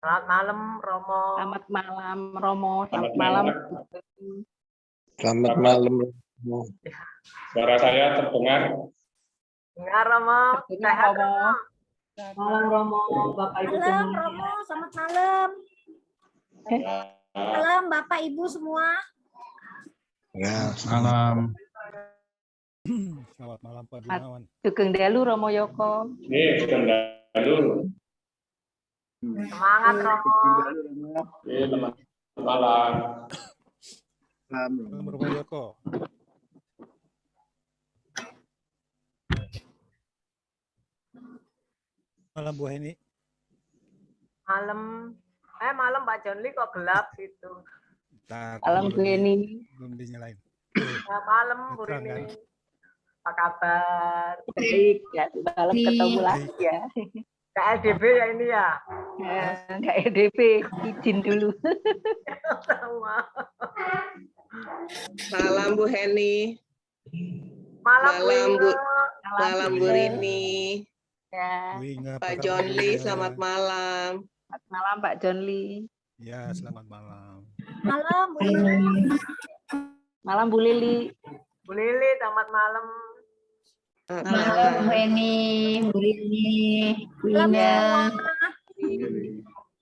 Selamat malam, Romo. Selamat malam, Romo. Selamat Selamat malam. Selamat malam. Suara saya terdengar. Dengar, Romo. Terdengar, Sehat, Romo. Romo. Malam, Romo. Bapak Ibu Malam, semuanya. Romo. Selamat malam. Malam, Bapak Ibu semua. Ya, Malam. Selamat malam Pak Gunawan. Sugeng Dalu, Romo Yoko. Nih, dulu. Semangat, Romo. Selamat malam. Malam Romo Yoko. Malam Bu Heni. Malam Pak John Lee kok gelap gitu. Malam Bu Heni. Belum dinyalain. Ya, malam Bu Netrang, kan? Rini. Apa kabar? Baik, ya, malam ketemu lagi ya. KLDB ya ini ya. Enggak EDP, izin dulu. Malam Bu Heni. Malam, Malam, Bu. Rini. Malam Bu Rini. Ya, Bu Inga, apa Pak kabar, John Bu Lee, Inga? selamat malam. selamat malam Pak John Lee. Ya, selamat malam. Malam, Bu Ina. Malam Bu Lili. Bu Lili, selamat malam. Malam, Bu Eni, Bu Rini, Bu Ina.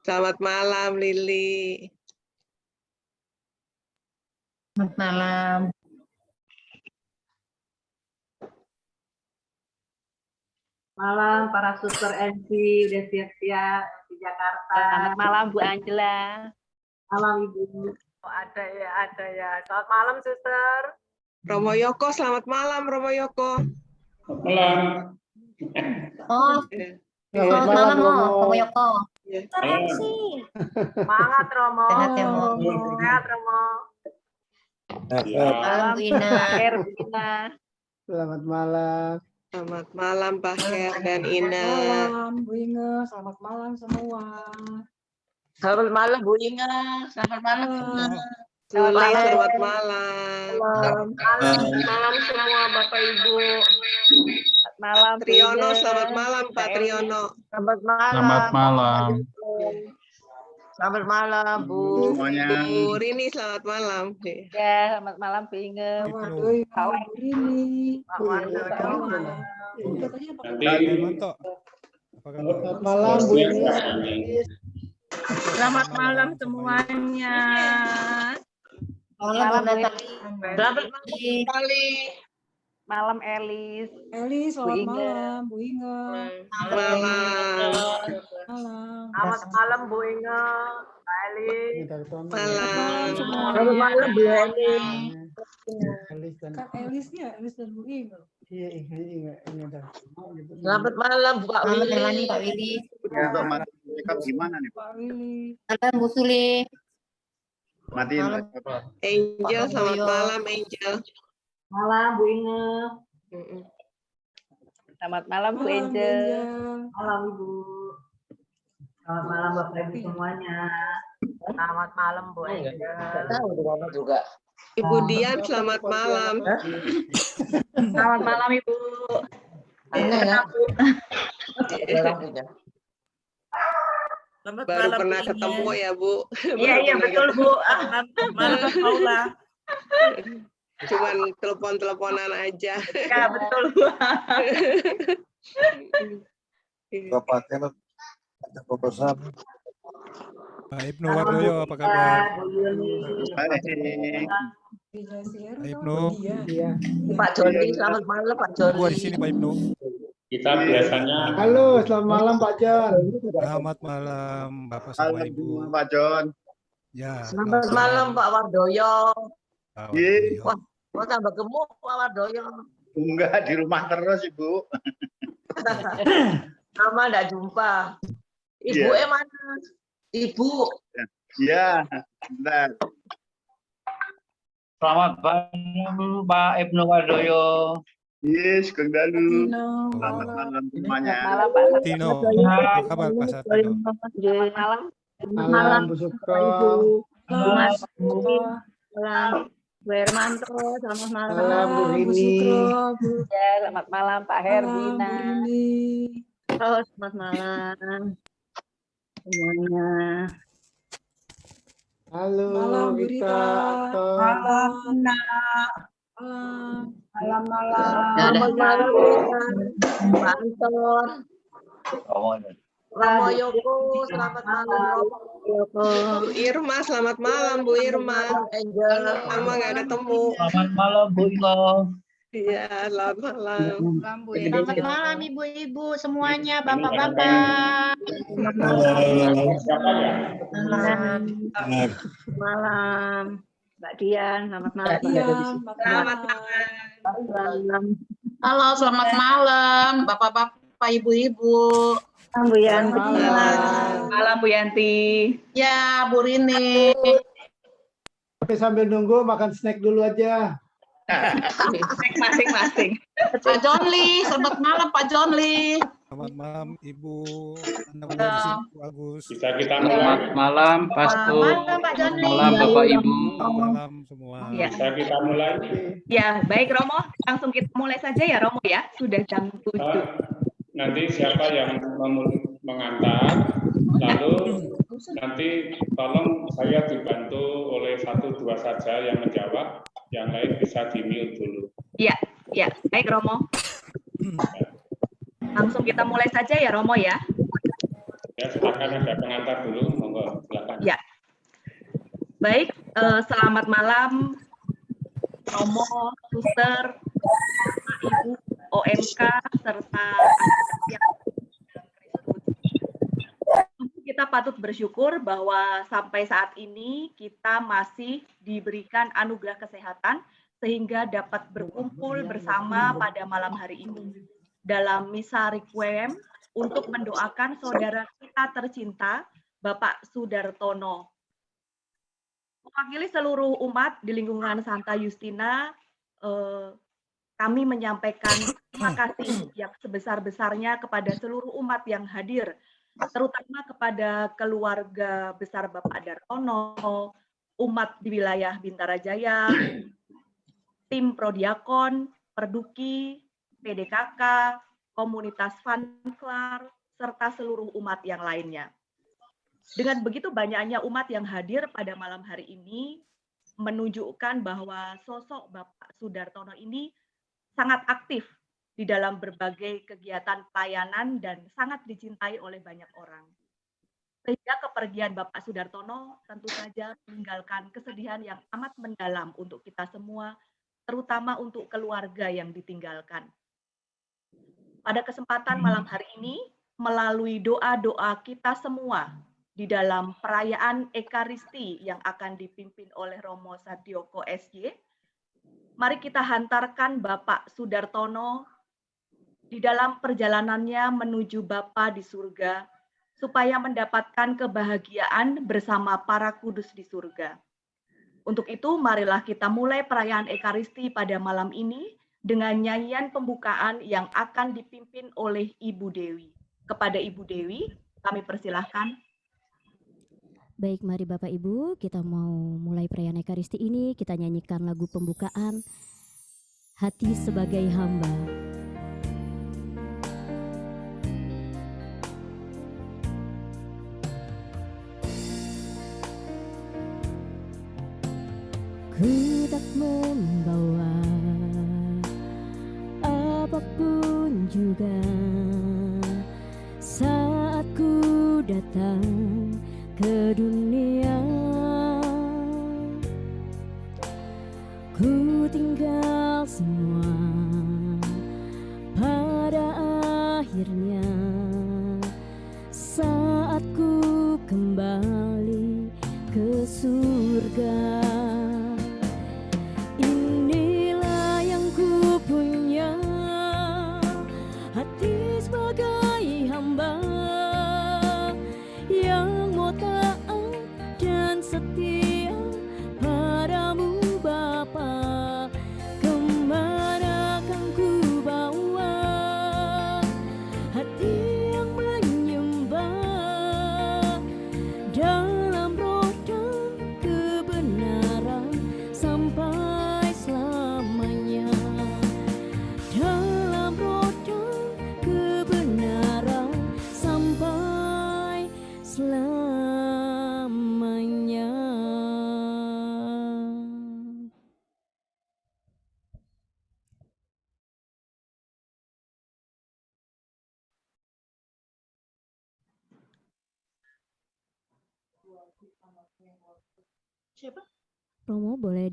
Selamat malam Lili. Selamat malam. Malam para suster NC udah siap-siap di Jakarta. Selamat malam Bu Angela. Malam Ibu. Oh, ada ya. Selamat malam, suster. Romo Yoko, selamat malam Romo Yoko. Malam. Oh, selamat malam, Romo Yoko. Semangat, Romo. Sehat ya, Romo. Sehat, Romo. Malam, Bu Ina. Akhir Bu Ina. Selamat malam. Selamat malam Pak Her dan Ina. Malam, Bu Inge. Selamat malam semua. Selamat malam Bu Inga. Selamat malam. Sule, selamat malam. Malam semua Bapak Ibu. Selamat malam Triono, Ina. selamat malam Pak Triono. Selamat malam. Selamat malam. Selamat malam, Bu. Bu Rini, selamat malam. Ya, selamat malam Bu Inge. Waduh, Bu Rini. Pak Wardoyo. Nanti Hermanto. Apa kabar? Selamat malam, Bu Ini. Selamat malam semuanya. Malam, Bu Natali. Selamat malam Kali. malam Elis. Eli, Bu selamat Inge. malam, Bu Inge. Malam. Malam. Selamat malam, Bu Inge. Pak Eli. Malam. Selamat malam, Bu Eni. Kak Elisnya, Elis dan Bu Inge. Iya, Inge. Selamat malam, Pak Selamat Willy. Melani, Pak Willy. Untuk mereka gimana nih? Pak Willy. Malam, Bu Suli. Matiin. Malam. Angel, selamat malam Angel. Malam Bu Inge. Mm-mm. Selamat malam Bu Malam, Bu Angel. Angel. Malam Ibu. Selamat malam Bapak Ibu semuanya. Selamat malam, Bu Angel. Ibu Dian, selamat malam. Selamat malam Ibu. Baru pernah ketemu ya Bu. Iya betul Bu. Malam Paula. Cuman telepon-teleponan aja. Ya betul Bu. Bapaknya ada proposal. Pak Ibnu Wardoyo, apa kabar? Bu Yuni. Pak Ibnu. Iya. Pak Joni, selamat malam, Pak Joni. Gua di sini Pak Ibnu. kita biasanya Halo, selamat malam Pak John. Selamat malam Bapak sama Ibu. Pak John. Ya. Selamat malam, Pak Wardoyo. Pak Ye. Wardoyo. Kok tambah gemuk, Pak Wardoyo? Enggak, di rumah terus, Ibu. Lama enggak jumpa. Ibu mana? Ibu. Iya, bentar. Selamat malam Pak Ibnu Wardoyo. Yes, Kang Dalu. Tino. Selamat malam semuanya. Selamat malam Pak. Tino, apa kabar Pak Satino? Selamat malam. Malam, Bu Sukro. Mas. Malam Bu Hermanto. Selamat malam. Malam, Bu Bu Rini. Sukro. Bu Ya, selamat malam Pak Malam, Bu Herbina. Rini. Terus selamat malam. semuanya. Halo, Malam, Bu Rita. Rita. Aton. Malam. Selamat malam, Pak Anton. Romo Yoko, selamat malam. Romo. Bu Irma, selamat malam Bu Irma. Angel. Lama nggak ketemu. Selamat malam Bu Iko. Iya, selamat malam. Selamat malam ibu-ibu semuanya, bapak-bapak. Siapa ya? Malam, Mbak Dian. Selamat malam. Iya, Selamat malam. Halo, selamat malam, bapak-bapak, ibu-ibu. Bu Yanti. Malam Bu Yanti. Ya, Bu Rini. Oke, sambil nunggu makan snack dulu aja. Masing-masing. Pak Jonli, selamat malam Pak Jonli. Selamat malam Ibu Anda Warsi, Bu Agus. Bisa kita mulai. Selamat malam Pastu. Malam Pak Jonli. Malam Bapak Ibu. Selamat malam semua. Ya. Bisa kita mulai. Ya, baik Romo. Langsung kita mulai saja ya Romo ya. Sudah jam 7. Nanti siapa yang mengantar, lalu nanti tolong saya dibantu oleh 1-2 saja yang menjawab, yang lain bisa di-mute dulu. Iya, ya. Baik Romo. Langsung kita mulai saja ya Romo ya. Ya, silakan ada pengantar dulu, monggo silakan. Ya. Baik, selamat malam Romo, Suster, Ibu, OMK, serta yang kita patut bersyukur bahwa sampai saat ini kita masih diberikan anugerah kesehatan sehingga dapat berkumpul bersama pada malam hari ini dalam misa requiem untuk mendoakan saudara kita tercinta Bapak Sudartono. Mewakili seluruh umat di lingkungan Santa Justina, kami menyampaikan terima kasih yang sebesar-besarnya kepada seluruh umat yang hadir, terutama kepada keluarga besar Bapak Dartono, umat di wilayah Bintara Jaya, tim Prodiakon, Perduki, PDKK, komunitas Fanklar, serta seluruh umat yang lainnya. Dengan begitu banyaknya umat yang hadir pada malam hari ini, menunjukkan bahwa sosok Bapak Sudartono ini sangat aktif di dalam berbagai kegiatan pelayanan dan sangat dicintai oleh banyak orang. Sehingga kepergian Bapak Sudartono tentu saja meninggalkan kesedihan yang amat mendalam untuk kita semua, terutama untuk keluarga yang ditinggalkan. Pada kesempatan malam hari ini, melalui doa-doa kita semua di dalam perayaan Ekaristi yang akan dipimpin oleh Romo Sadioko SJ, mari kita hantarkan Bapak Sudartono di dalam perjalanannya menuju Bapa di surga, supaya mendapatkan kebahagiaan bersama para kudus di surga. Untuk itu, marilah kita mulai perayaan Ekaristi pada malam ini dengan nyanyian pembukaan yang akan dipimpin oleh Ibu Dewi. Kepada Ibu Dewi, kami persilahkan. Baik, mari Bapak Ibu, kita mau mulai perayaan Ekaristi ini, kita nyanyikan lagu pembukaan, Hati Sebagai Hamba. Ku tak membawa apapun juga saat ku datang ke dunia. Ku tinggal semua pada akhirnya saat ku kembali ke surga. Inilah yang ku punya, hati sebagai hamba yang mau taat dan setia padamu Bapa, kemana Siapa? Romo boleh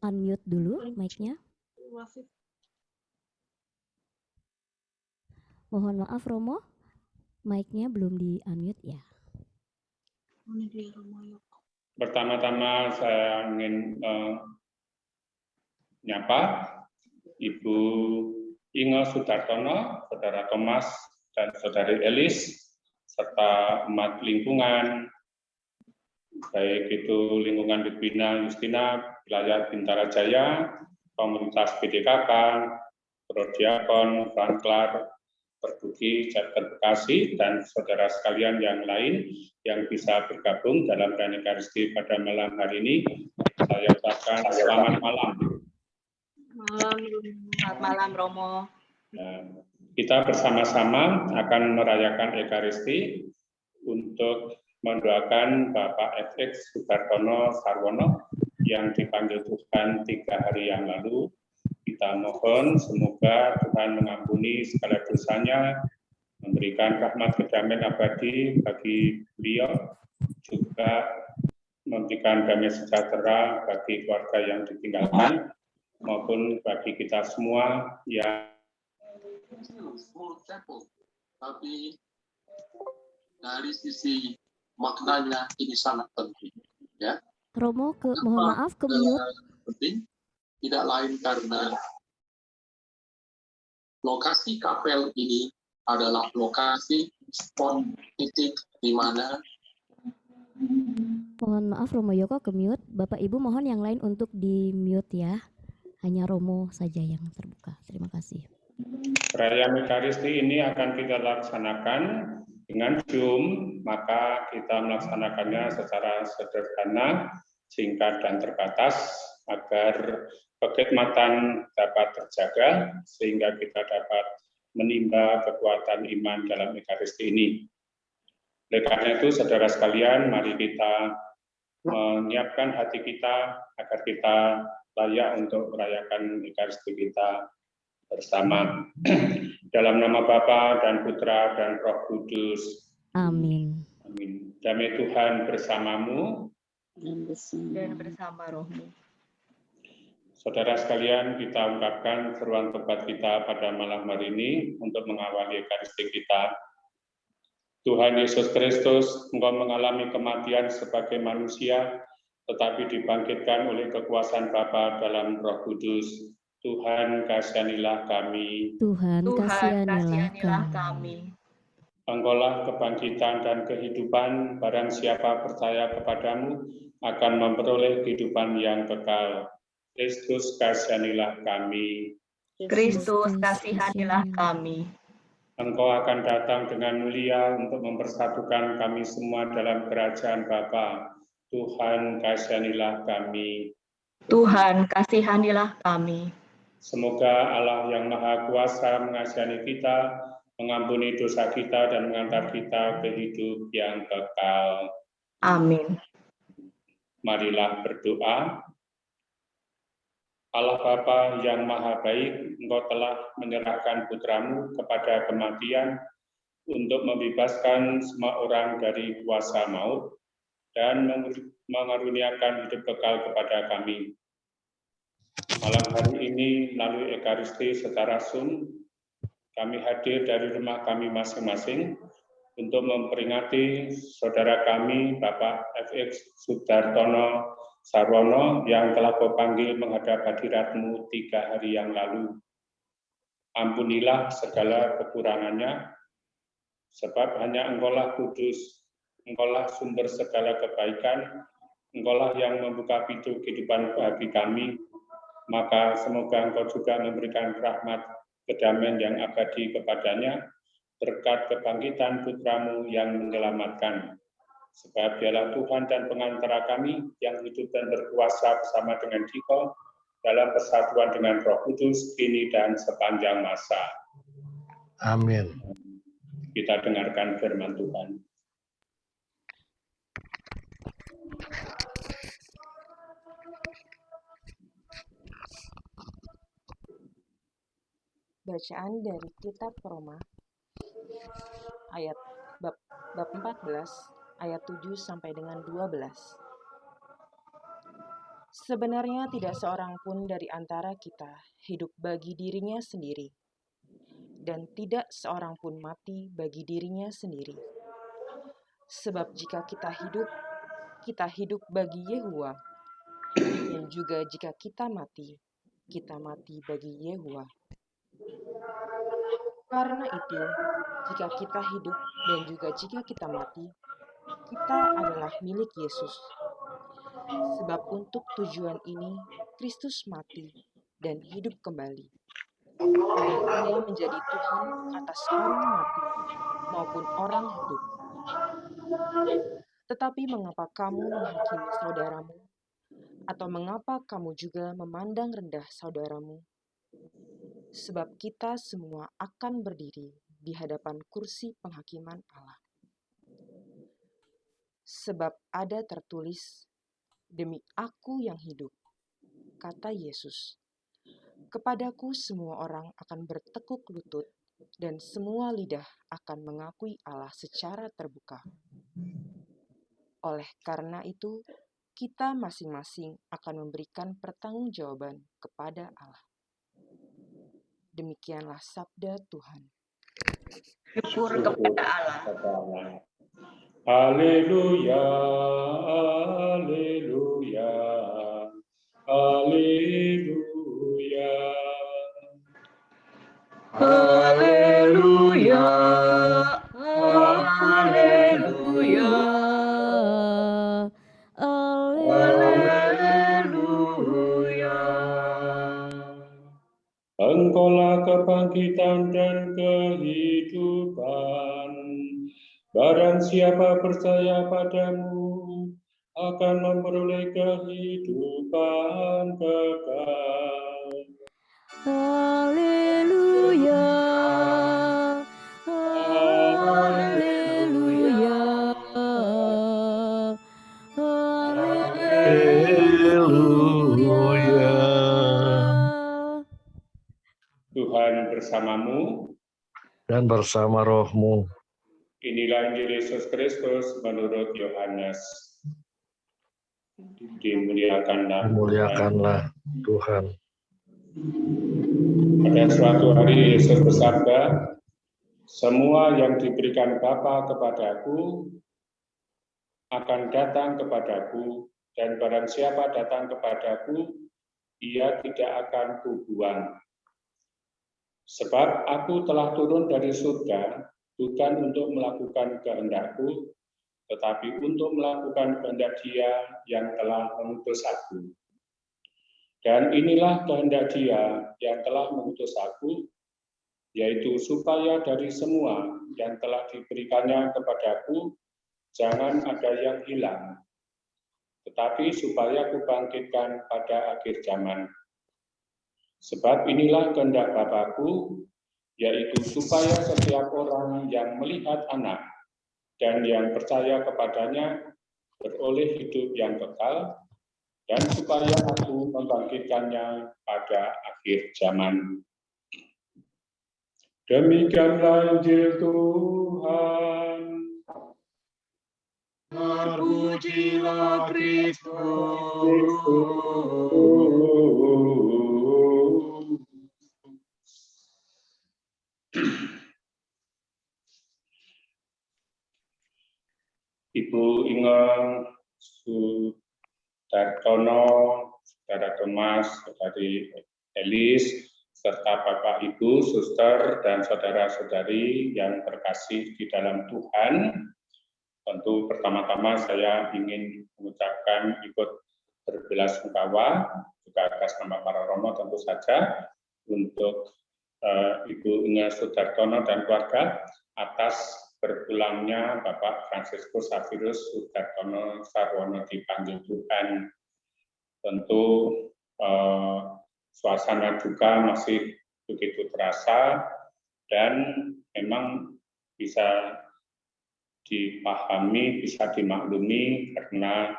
unmute dulu mic-nya. Mohon maaf Romo, mic-nya belum di-unmute ya. Pertama-tama saya ingin menyapa Ibu Inge Sudartono, Saudara Thomas, dan Saudari Elis, serta umat lingkungan, baik itu lingkungan Dibina Justina, wilayah Bintara Jaya, komunitas BDKK, Prodiakon, Franklar, Perbuki, Jateng Bekasi, dan saudara sekalian yang lain yang bisa bergabung dalam perayaan Ekaristi pada malam hari ini. Saya ucapkan selamat malam. Selamat malam Romo. Kita bersama-sama akan merayakan Ekaristi untuk mendoakan Bapak FX Sudartono Sarwono yang dipanggil Tuhan 3 hari yang lalu. Kita mohon semoga Tuhan mengampuni segala dosanya, memberikan rahmat kedamaian abadi bagi beliau, juga memberikan damai sejahtera bagi keluarga yang ditinggalkan, maupun bagi kita semua yang tapi dari sisi maknanya ini sangat penting, ya. Romo, mohon maaf ke mute. Penting, tidak lain karena lokasi kapel ini adalah lokasi spot titik di mana. Mohon maaf Romo Yoko ke mute. Bapak Ibu mohon yang lain untuk di mute ya. Hanya Romo saja yang terbuka. Terima kasih. Perayaan Ekaristi ini akan kita laksanakan dengan Zoom, maka kita melaksanakannya secara sederhana, singkat dan terbatas agar kekhidmatan dapat terjaga sehingga kita dapat menimba kekuatan iman dalam Ekaristi ini. Oleh karena itu, saudara sekalian, mari kita menyiapkan hati kita agar kita layak untuk merayakan Ekaristi kita bersama. Dalam nama Bapa dan Putra dan Roh Kudus. Amin. Amin. Damai Tuhan bersamamu Dan bersama rohmu. Saudara sekalian, kita ungkapkan seruan tobat kita pada malam hari ini untuk mengawali Ekaristi kita. Tuhan Yesus Kristus, Engkau mengalami kematian sebagai manusia, tetapi dibangkitkan oleh kekuasaan Bapa dalam Roh Kudus. Tuhan, kasihanilah kami. Tuhan, kasihanilah kami. Engkaulah kebangkitan dan kehidupan, barang siapa percaya kepadamu akan memperoleh kehidupan yang kekal. Kristus, kasihanilah kami. Kristus, kasihanilah kami. Engkau akan datang dengan mulia untuk mempersatukan kami semua dalam kerajaan Bapa. Tuhan, kasihanilah kami. Tuhan, kasihanilah kami. Semoga Allah yang Maha Kuasa mengasihani kita, mengampuni dosa kita, dan mengantar kita ke hidup yang kekal. Amin. Marilah berdoa. Allah Bapa yang Maha Baik, Engkau telah menyerahkan putramu kepada kematian untuk membebaskan semua orang dari kuasa maut dan mengaruniakan hidup kekal kepada kami. Malam hari ini melalui Ekaristi secara Zoom, kami hadir dari rumah kami masing-masing untuk memperingati saudara kami Bapak FX Sudartono Sarwono yang telah Kau panggil menghadap hadirat-Mu 3 hari yang lalu. Ampunilah segala kekurangannya, sebab hanya Engkaulah kudus, Engkaulah sumber segala kebaikan, Engkaulah yang membuka pintu kehidupan bagi kami. Maka semoga Engkau juga memberikan rahmat kedamaian yang abadi kepadanya berkat kebangkitan putramu yang menyelamatkan. Sebab Dialah Tuhan dan pengantara kami yang hidup dan berkuasa bersama dengan Dikau dalam persatuan dengan Roh Kudus kini dan sepanjang masa. Amin. Kita dengarkan firman Tuhan. Bacaan dari Kitab Roma ayat bab 14 ayat 7 sampai dengan 12. Sebenarnya tidak seorang pun dari antara kita hidup bagi dirinya sendiri, dan tidak seorang pun mati bagi dirinya sendiri. Sebab jika kita hidup bagi Yehuwa, dan juga jika kita mati bagi Yehuwa. Karena itu, jika kita hidup dan juga jika kita mati, kita adalah milik Yesus. Sebab untuk tujuan ini, Kristus mati dan hidup kembali. Dan Ia menjadi Tuhan atas orang mati maupun orang hidup. Tetapi mengapa kamu menghakimi saudaramu? Atau mengapa kamu juga memandang rendah saudaramu? Sebab kita semua akan berdiri di hadapan kursi penghakiman Allah. Sebab ada tertulis, demi aku yang hidup, kata Yesus, kepadaku semua orang akan bertekuk lutut dan semua lidah akan mengakui Allah secara terbuka. Oleh karena itu, kita masing-masing akan memberikan pertanggungjawaban kepada Allah. Demikianlah sabda Tuhan. Syukur kepada Allah. Haleluya, haleluya, haleluya. Haleluya, haleluya, haleluya. Engkaulah kebangkitan dan kehidupan. Barang siapa percaya padamu akan memperoleh kehidupan kekal. Haleluya, haleluya, haleluya. Tuhan bersamamu Dan bersama rohmu. Inilah Injil Yesus Kristus menurut Yohanes. Dimuliakanlah Tuhan. Pada suatu hari Yesus bersabda, semua yang diberikan Bapa kepadaku akan datang kepadaku, dan barang siapa datang kepadaku, ia tidak akan kubuang. Sebab aku telah turun dari surga, bukan untuk melakukan kehendakku, tetapi untuk melakukan kehendak Dia yang telah mengutus aku. Dan inilah kehendak Dia yang telah mengutus aku, yaitu supaya dari semua yang telah diberikannya kepadaku, jangan ada yang hilang, tetapi supaya kubangkitkan pada akhir zaman. Sebab inilah kehendak Bapa-Ku, yaitu supaya setiap orang yang melihat Anak dan yang percaya kepadanya beroleh hidup yang kekal, dan supaya Aku membangkitkannya pada akhir zaman. Demikianlah Injil Tuhan. Terpujilah Kristus. Ibu Inge Sudartono, Saudara Thomas, Saudari Elis, serta Bapak Ibu, Suster, dan saudara-saudari yang terkasih di dalam Tuhan. Tentu pertama-tama saya ingin mengucapkan ikut berbelasungkawa juga atas nama para romo tentu saja untuk Ibu Inge Sudartono dan keluarga atas berpulangnya Bapak Fransiskus Xavierus Sudartono Sarwono dipanggil Tuhan. Tentu suasana duka masih begitu terasa dan memang bisa dipahami, bisa dimaklumi karena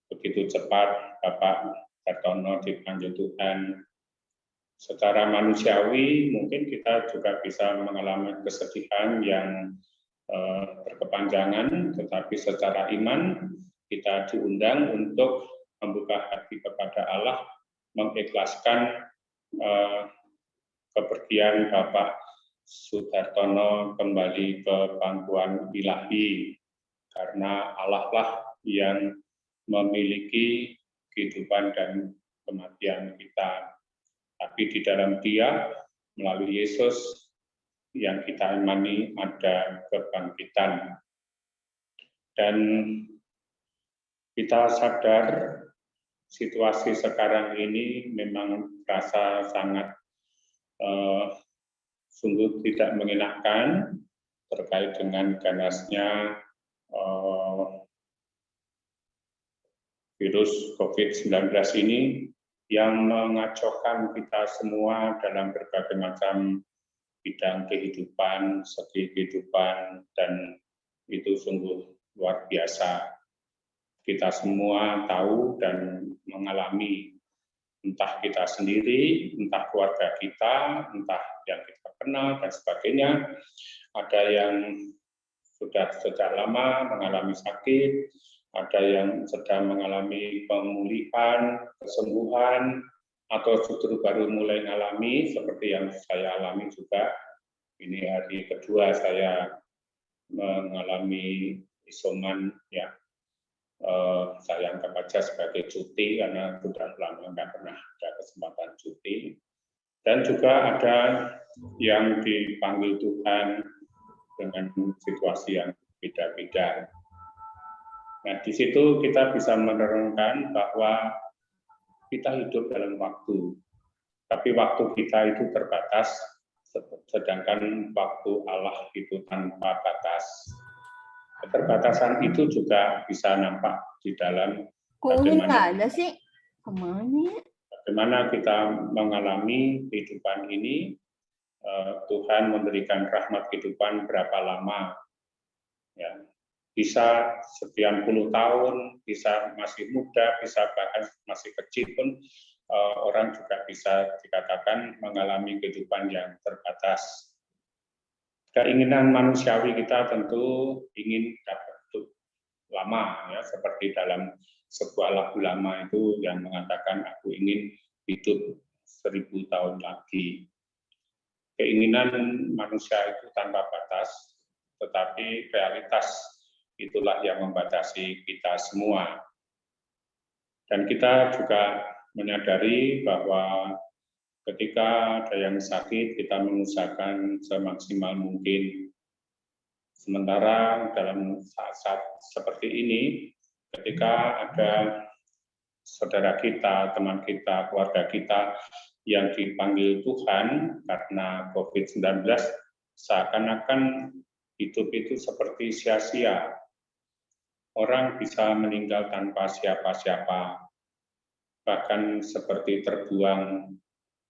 begitu cepat Bapak Sudartono dipanggil Tuhan. Secara manusiawi mungkin kita juga bisa mengalami kesedihan yang berkepanjangan, tetapi secara iman kita diundang untuk membuka hati kepada Allah, mengikhlaskan kepergian Bapak Sudartono kembali ke pangkuan ilahi, karena Allah lah yang memiliki kehidupan dan kematian kita. Tapi di dalam Dia, melalui Yesus yang kita imani ada kebangkitan. Dan kita sadar situasi sekarang ini memang terasa sangat sungguh tidak mengenakan terkait dengan ganasnya virus COVID-19 ini yang mengacaukan kita semua dalam berbagai macam bidang kehidupan, segi kehidupan, dan itu sungguh luar biasa. Kita semua tahu dan mengalami, entah kita sendiri, entah keluarga kita, entah yang kita kenal, dan sebagainya. Ada yang sudah sejak lama mengalami sakit, ada yang sedang mengalami pemulihan, kesembuhan, atau justru baru mulai mengalami, seperti yang saya alami juga. Ini hari kedua saya mengalami isoman, ya. Saya anggap aja sebagai cuti, karena sudah lama nggak pernah ada kesempatan cuti. Dan juga ada yang dipanggil Tuhan dengan situasi yang beda-beda. Nah, di situ kita bisa merenungkan bahwa kita hidup dalam waktu, tapi waktu kita itu terbatas, sedangkan waktu Allah itu tanpa batas. Keterbatasan itu juga bisa nampak di dalam bagaimana kita mengalami kehidupan ini. Tuhan memberikan rahmat kehidupan berapa lama, ya. Bisa sekian puluh tahun, bisa masih muda, bisa bahkan masih kecil pun orang juga bisa dikatakan mengalami kehidupan yang terbatas. Keinginan manusiawi kita tentu ingin dapat hidup lama, ya, seperti dalam sebuah lagu lama itu yang mengatakan aku ingin hidup 1000 tahun lagi. Keinginan manusia itu tanpa batas, tetapi realitas itulah yang membatasi kita semua. Dan kita juga menyadari bahwa ketika ada yang sakit, kita mengusahakan semaksimal mungkin. Sementara dalam saat-saat seperti ini, ketika ada saudara kita, teman kita, keluarga kita yang dipanggil Tuhan karena COVID-19, seakan-akan hidup itu seperti sia-sia. Orang bisa meninggal tanpa siapa-siapa, bahkan seperti terbuang,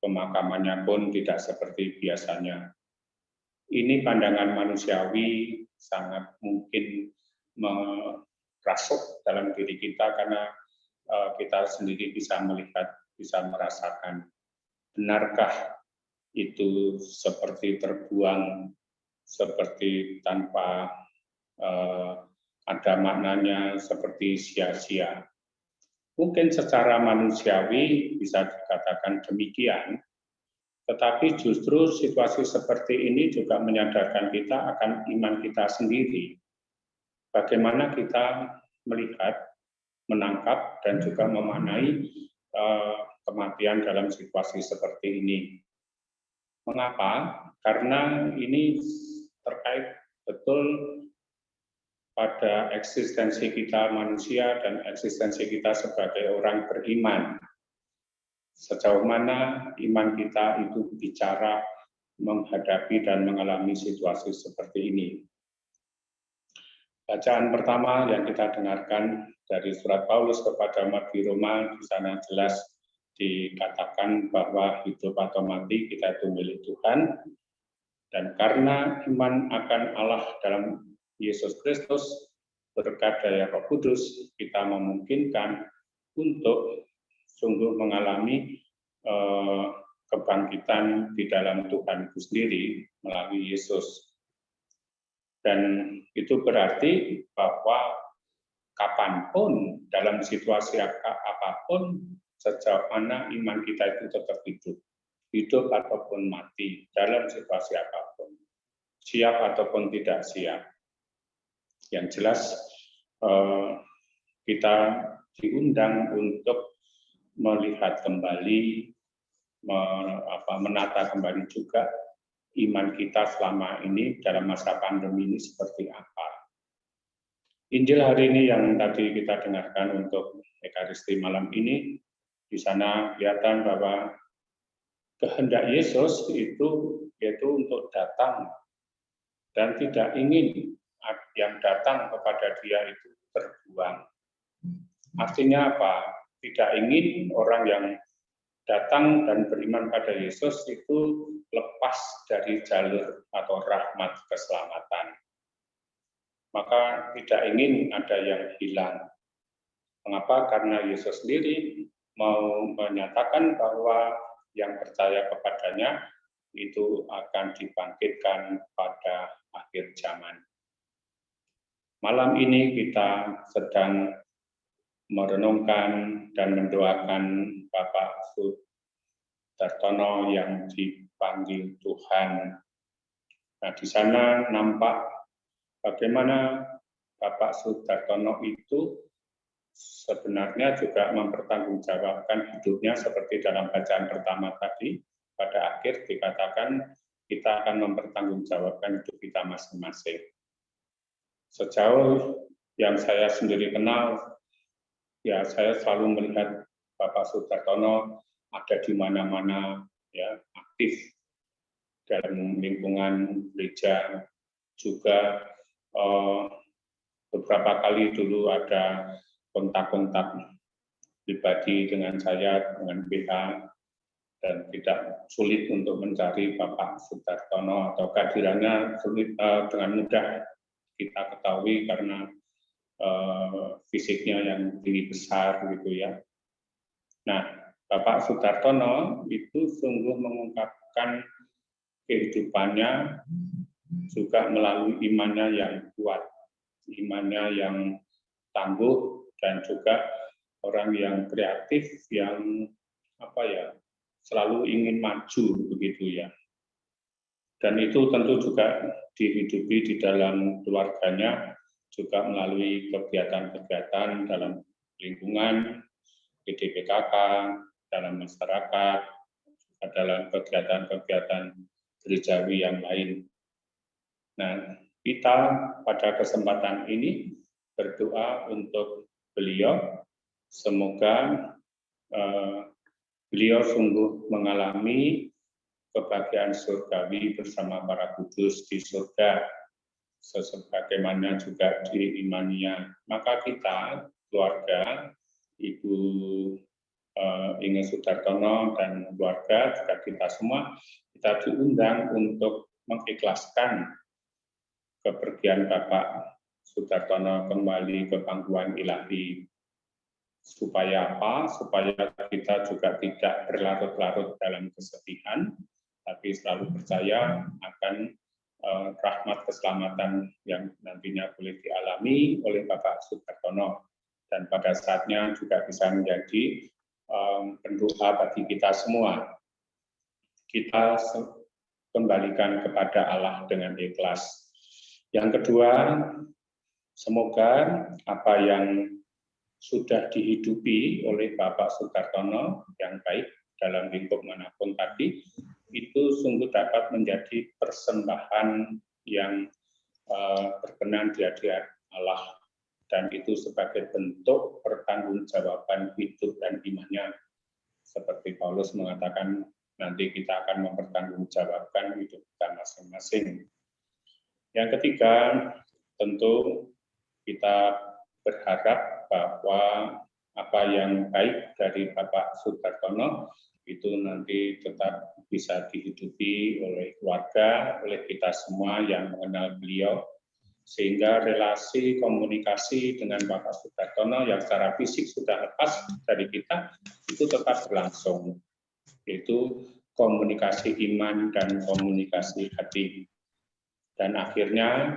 pemakamannya pun tidak seperti biasanya. Ini pandangan manusiawi sangat mungkin merasuk dalam diri kita karena kita sendiri bisa melihat, bisa merasakan. Benarkah itu seperti terbuang, seperti tanpa ada maknanya, seperti sia-sia? Mungkin secara manusiawi bisa dikatakan demikian, tetapi justru situasi seperti ini juga menyadarkan kita akan iman kita sendiri. Bagaimana kita melihat, menangkap, dan juga memaknai kematian dalam situasi seperti ini. Mengapa? Karena ini terkait betul pada eksistensi kita manusia dan eksistensi kita sebagai orang beriman. Sejauh mana iman kita itu bicara menghadapi dan mengalami situasi seperti ini. Bacaan pertama yang kita dengarkan dari surat Paulus kepada umat di Roma, di sana jelas dikatakan bahwa hidup atau mati kita itu milik Tuhan, dan karena iman akan Allah dalam Yesus Kristus, berkat daya Roh Kudus, kita memungkinkan untuk sungguh mengalami kebangkitan di dalam Tuhan itu sendiri melalui Yesus. Dan itu berarti bahwa kapanpun, dalam situasi apapun, sejauh mana iman kita itu tetap hidup ataupun mati, dalam situasi apapun, siap ataupun tidak siap. Yang jelas kita diundang untuk melihat kembali, menata kembali juga iman kita selama ini dalam masa pandemi ini seperti apa. Injil hari ini yang tadi kita dengarkan untuk Ekaristi malam ini, di sana kelihatan bahwa kehendak Yesus itu yaitu untuk datang dan tidak ingin yang datang kepada dia itu terbuang. Artinya apa? Tidak ingin orang yang datang dan beriman pada Yesus itu lepas dari jalur atau rahmat keselamatan. Maka tidak ingin ada yang hilang. Mengapa? Karena Yesus sendiri mau menyatakan bahwa yang percaya kepadanya itu akan dibangkitkan pada akhir zaman. Malam ini kita sedang merenungkan dan mendoakan Bapak Sudartono yang dipanggil Tuhan. Nah, di sana nampak bagaimana Bapak Sudartono itu sebenarnya juga mempertanggungjawabkan hidupnya seperti dalam bacaan pertama tadi. Pada akhir dikatakan kita akan mempertanggungjawabkan hidup kita masing-masing. Sejauh yang saya sendiri kenal, ya saya selalu melihat Bapak Sudartono ada di mana-mana, ya aktif dalam lingkungan gereja. Juga beberapa kali dulu ada kontak-kontak pribadi dengan saya, dengan BH, dan tidak sulit untuk mencari Bapak Sudartono atau kehadirannya sulit dengan mudah kita ketahui karena fisiknya yang tinggi besar gitu ya. Nah, Bapak Sudartono itu sungguh mengungkapkan kehidupannya juga melalui imannya yang kuat, imannya yang tangguh, dan juga orang yang kreatif yang selalu ingin maju begitu ya. Dan itu tentu juga dihidupi di dalam keluarganya, juga melalui kegiatan-kegiatan dalam lingkungan, PDPKK, dalam masyarakat, dalam kegiatan-kegiatan gerejawi yang lain. Nah, kita pada kesempatan ini berdoa untuk beliau, semoga beliau sungguh mengalami kebahagiaan surgawi bersama para kudus di surga, sebagaimana juga diimaninya. Maka kita, keluarga, Ibu Inge Sudartono dan keluarga, juga kita semua, kita diundang untuk mengikhlaskan kepergian Bapak Sudartono kembali ke pangkuan ilahi. Supaya apa? Supaya kita juga tidak berlarut-larut dalam kesedihan, tapi selalu percaya akan rahmat keselamatan yang nantinya boleh dialami oleh Bapak Sudartono, dan pada saatnya juga bisa menjadi pendoa bagi kita semua. Kita kembalikan kepada Allah dengan ikhlas. Yang kedua, semoga apa yang sudah dihidupi oleh Bapak Sudartono yang baik dalam lingkup manapun tadi, itu sungguh dapat menjadi persembahan yang berkenan di hadirat Allah, dan itu sebagai bentuk pertanggungjawaban hidup dan imannya. Seperti Paulus mengatakan, nanti kita akan mempertanggungjawabkan hidup kita masing-masing. Yang ketiga, tentu kita berharap bahwa apa yang baik dari Bapak Sudartono itu nanti tetap bisa dihidupi oleh keluarga, oleh kita semua yang mengenal beliau, sehingga relasi komunikasi dengan Bapak Sudartono yang secara fisik sudah lepas dari kita itu tetap berlangsung, yaitu komunikasi iman dan komunikasi hati. Dan akhirnya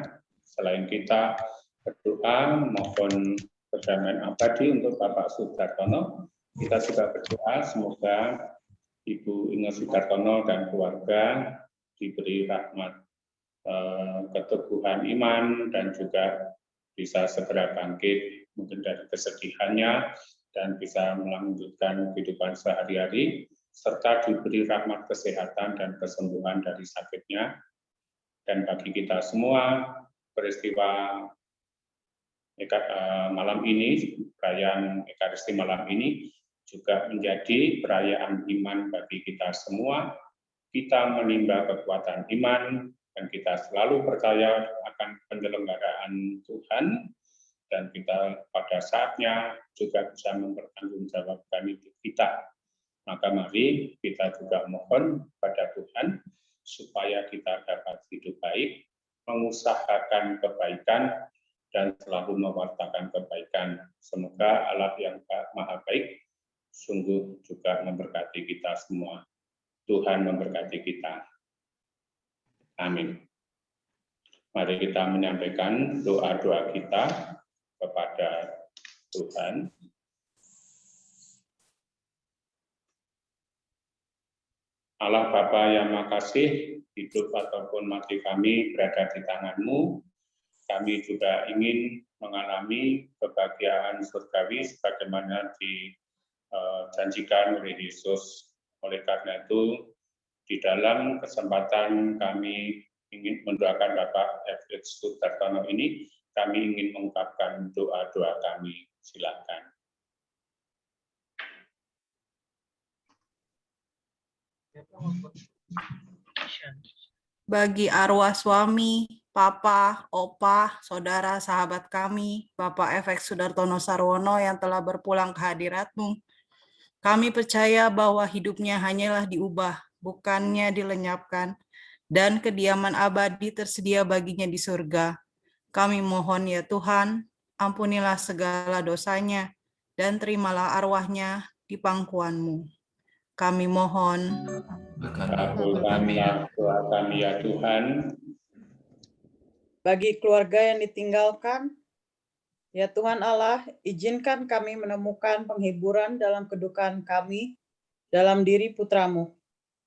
Selain kita berdoa mohon perdamaian abadi untuk Bapak Sudartono, kita juga berdoa semoga Ibu Inge Sudartono dan keluarga diberi rahmat keteguhan iman dan juga bisa segera bangkit mungkin dari kesedihannya dan bisa melanjutkan kehidupan sehari-hari serta diberi rahmat kesehatan dan kesembuhan dari sakitnya. Dan bagi kita semua peristiwa malam ini, perayaan Ekaristi malam ini juga menjadi perayaan iman bagi kita semua. Kita menimba kekuatan iman dan kita selalu percaya akan penyelenggaraan Tuhan dan kita pada saatnya juga bisa mempertanggungjawabkan hidup kita. Maka mari kita juga mohon pada Tuhan supaya kita dapat hidup baik, mengusahakan kebaikan dan selalu mewartakan kebaikan. Semoga Allah yang Maha Baik sungguh juga memberkati kita semua. Tuhan memberkati kita. Amin. Mari kita menyampaikan doa-doa kita kepada Tuhan. Allah Bapa yang Maha Kasih, hidup ataupun mati kami berada di tangan-Mu. Kami juga ingin mengalami kebahagiaan surgawi sebagaimana dijanjikan oleh Yesus. Oleh karena itu, di dalam kesempatan kami ingin mendoakan Bapak F.X. Sudartono ini, kami ingin mengungkapkan doa-doa kami. Silakan. Bagi arwah suami, papa, opa, saudara, sahabat kami, Bapak F.X. Sudartono Sarwono yang telah berpulang ke hadirat-Mu, kami percaya bahwa hidupnya hanyalah diubah, bukannya dilenyapkan, dan kediaman abadi tersedia baginya di surga. Kami mohon ya Tuhan, ampunilah segala dosanya, dan terimalah arwahnya di pangkuan-Mu. Kami mohon. Kabulkanlah doa kami ya Tuhan. Bagi keluarga yang ditinggalkan, ya Tuhan Allah, izinkan kami menemukan penghiburan dalam kedukaan kami dalam diri putra-Mu.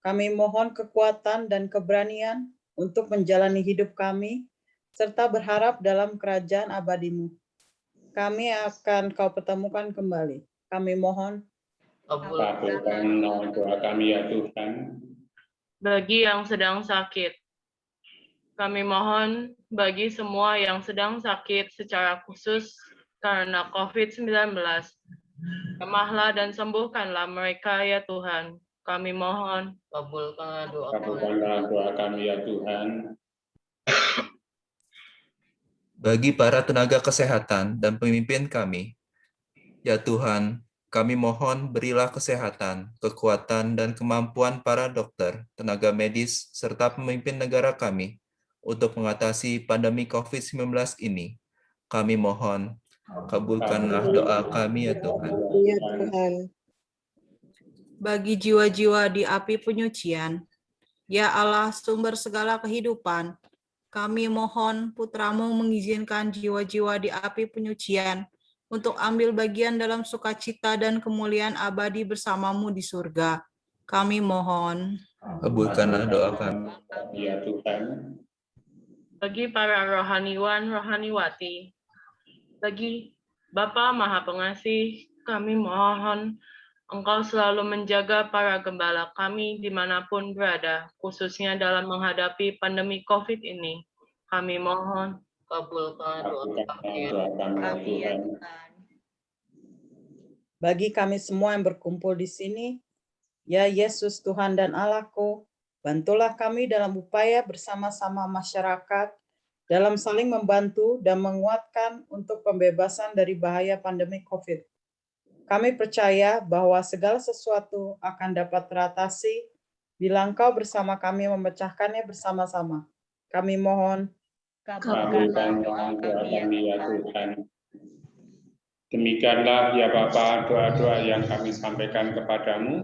Kami mohon kekuatan dan keberanian untuk menjalani hidup kami, serta berharap dalam kerajaan abadi-Mu. Kami akan Kau pertemukan kembali. Kami mohon. Kabulkanlah doa kami ya Tuhan. Bagi yang sedang sakit, kami mohon bagi semua yang sedang sakit secara khusus karena COVID-19, lemahlah dan sembuhkanlah mereka ya Tuhan. Kami mohon. Kabulkanlah doa kami ya Tuhan. Bagi para tenaga kesehatan dan pemimpin kami, ya Tuhan, kami mohon berilah kesehatan, kekuatan, dan kemampuan para dokter, tenaga medis, serta pemimpin negara kami untuk mengatasi pandemi COVID-19 ini. Kami mohon, kabulkanlah doa kami ya Tuhan. Ya Tuhan. Bagi jiwa-jiwa di api penyucian, ya Allah sumber segala kehidupan, kami mohon Putra-Mu mengizinkan jiwa-jiwa di api penyucian untuk ambil bagian dalam sukacita dan kemuliaan abadi bersama-Mu di surga. Kami mohon. Kabulkanlah doa kami. Ya Tuhan. Bagi para rohaniwan, rohaniwati, bagi Bapa Maha Pengasih, kami mohon Engkau selalu menjaga para gembala kami dimanapun berada, khususnya dalam menghadapi pandemi COVID ini. Kami mohon. Kabulkan doa kami ya Tuhan. Bagi kami semua yang berkumpul di sini, ya Yesus Tuhan dan Allah-Ku, bantulah kami dalam upaya bersama-sama masyarakat dalam saling membantu dan menguatkan untuk pembebasan dari bahaya pandemi COVID. Kami percaya bahwa segala sesuatu akan dapat teratasi bila Engkau bersama kami memecahkannya bersama-sama. Kami mohon. Kabulkanlah doa kami ya Tuhan. Demikianlah ya Bapa doa-doa yang kami sampaikan kepadamu,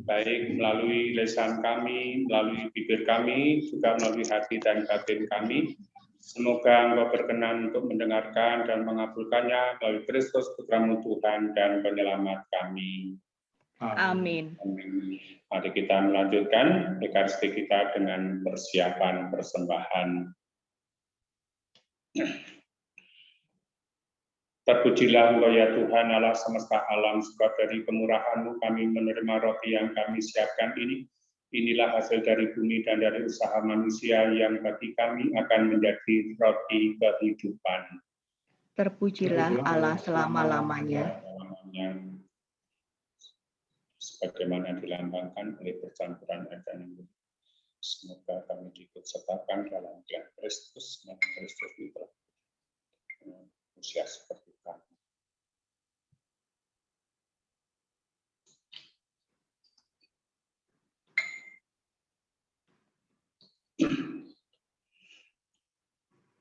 baik melalui lisan kami, melalui bibir kami, juga melalui hati dan batin kami. Semoga Engkau berkenan untuk mendengarkan dan mengabulkannya melalui Kristus Putra-Mu Tuhan dan Penyelamat kami. Amin. Amin. Mari kita melanjutkan Ekaristi kita dengan persiapan persembahan. Terpujilah Engkau ya Tuhan Allah semesta alam, sebab dari kemurahan-Mu kami menerima roti yang kami siapkan ini. Inilah hasil dari bumi dan dari usaha manusia yang bagi kami akan menjadi roti kehidupan. Terpujilah Allah selama-lamanya. Sebagaimana dilambangkan oleh percampuran adan yang semoga kami diikut sertakan dalam Tuhan Kristus dan Kristus itu usia seperti kami.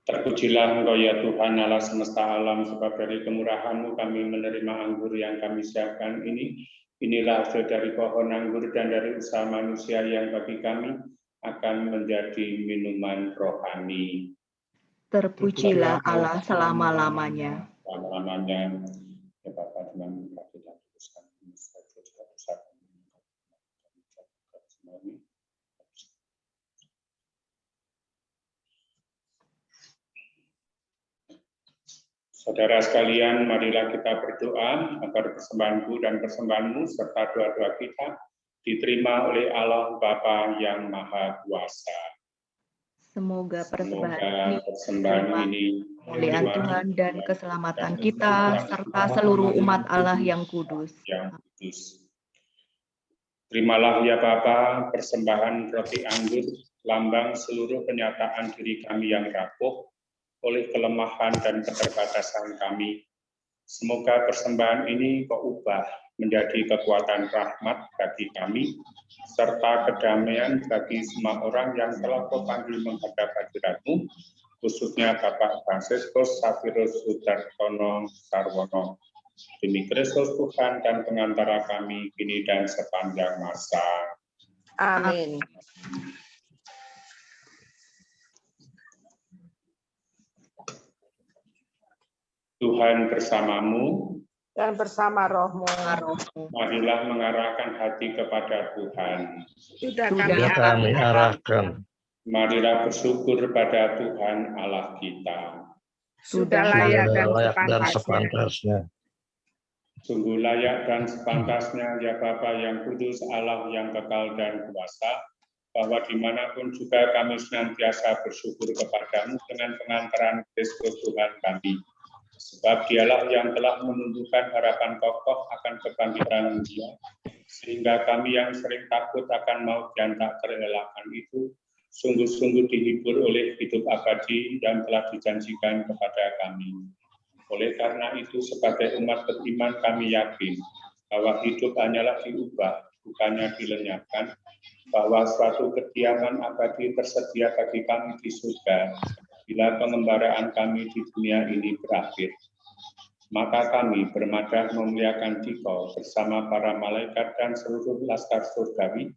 Terpujilah Engkau ya Tuhan Allah semesta alam, sebab dari kemurahan-Mu kami menerima anggur yang kami siapkan ini. Inilah hasil dari pohon anggur dan dari usaha manusia yang bagi kami akan menjadi minuman rohani. Terpujilah Allah selama-lamanya. Selama-lamanya. Ya Bapa, dengan kita teruskan Saudara sekalian, marilah kita berdoa agar persembahan-Ku dan persembahan-Mu serta doa-doa kita diterima oleh Allah Bapa yang Maha Kuasa. Semoga persembahan ini kemuliaan Tuhan dan keselamatan kita serta seluruh umat Allah yang kudus. Terimalah ya Bapa persembahan roti anggur, lambang seluruh penyataan diri kami yang rapuh oleh kelemahan dan keterbatasan kami. Semoga persembahan ini Kau ubah menjadi kekuatan rahmat bagi kami, serta kedamaian bagi semua orang yang telah Kau panggil menghadap hadirat-Mu, khususnya Bapak Fransiskus Safirus Sudartono Sarwono. Demi Kristus Tuhan dan pengantara kami, kini dan sepanjang masa. Amin. Tuhan bersamamu dan bersama rohmu. Marilah mengarahkan hati kepada Tuhan. Sudah kami arahkan. Marilah bersyukur pada Tuhan Allah kita. Sudah layak dan sepantasnya. Sungguh layak dan sepantasnya ya Bapa yang kudus, Allah yang kekal dan kuasa, bahwa dimanapun juga kami senantiasa bersyukur kepadamu dengan pengantaran Kristus Tuhan kami. Sebab dialah yang telah menumbuhkan harapan kokoh akan kebangkitan Dia, sehingga kami yang sering takut akan maut yang tak terelakkan itu, sungguh-sungguh dihibur oleh hidup abadi dan telah dijanjikan kepada kami. Oleh karena itu, sebagai umat beriman kami yakin bahwa hidup hanyalah diubah, bukannya dilenyapkan, bahwa suatu kediaman abadi tersedia bagi kami di surga, bila pengembaraan kami di dunia ini berakhir. Maka kami bermadah memuliakan Dikau bersama para malaikat dan seluruh laskar surgawi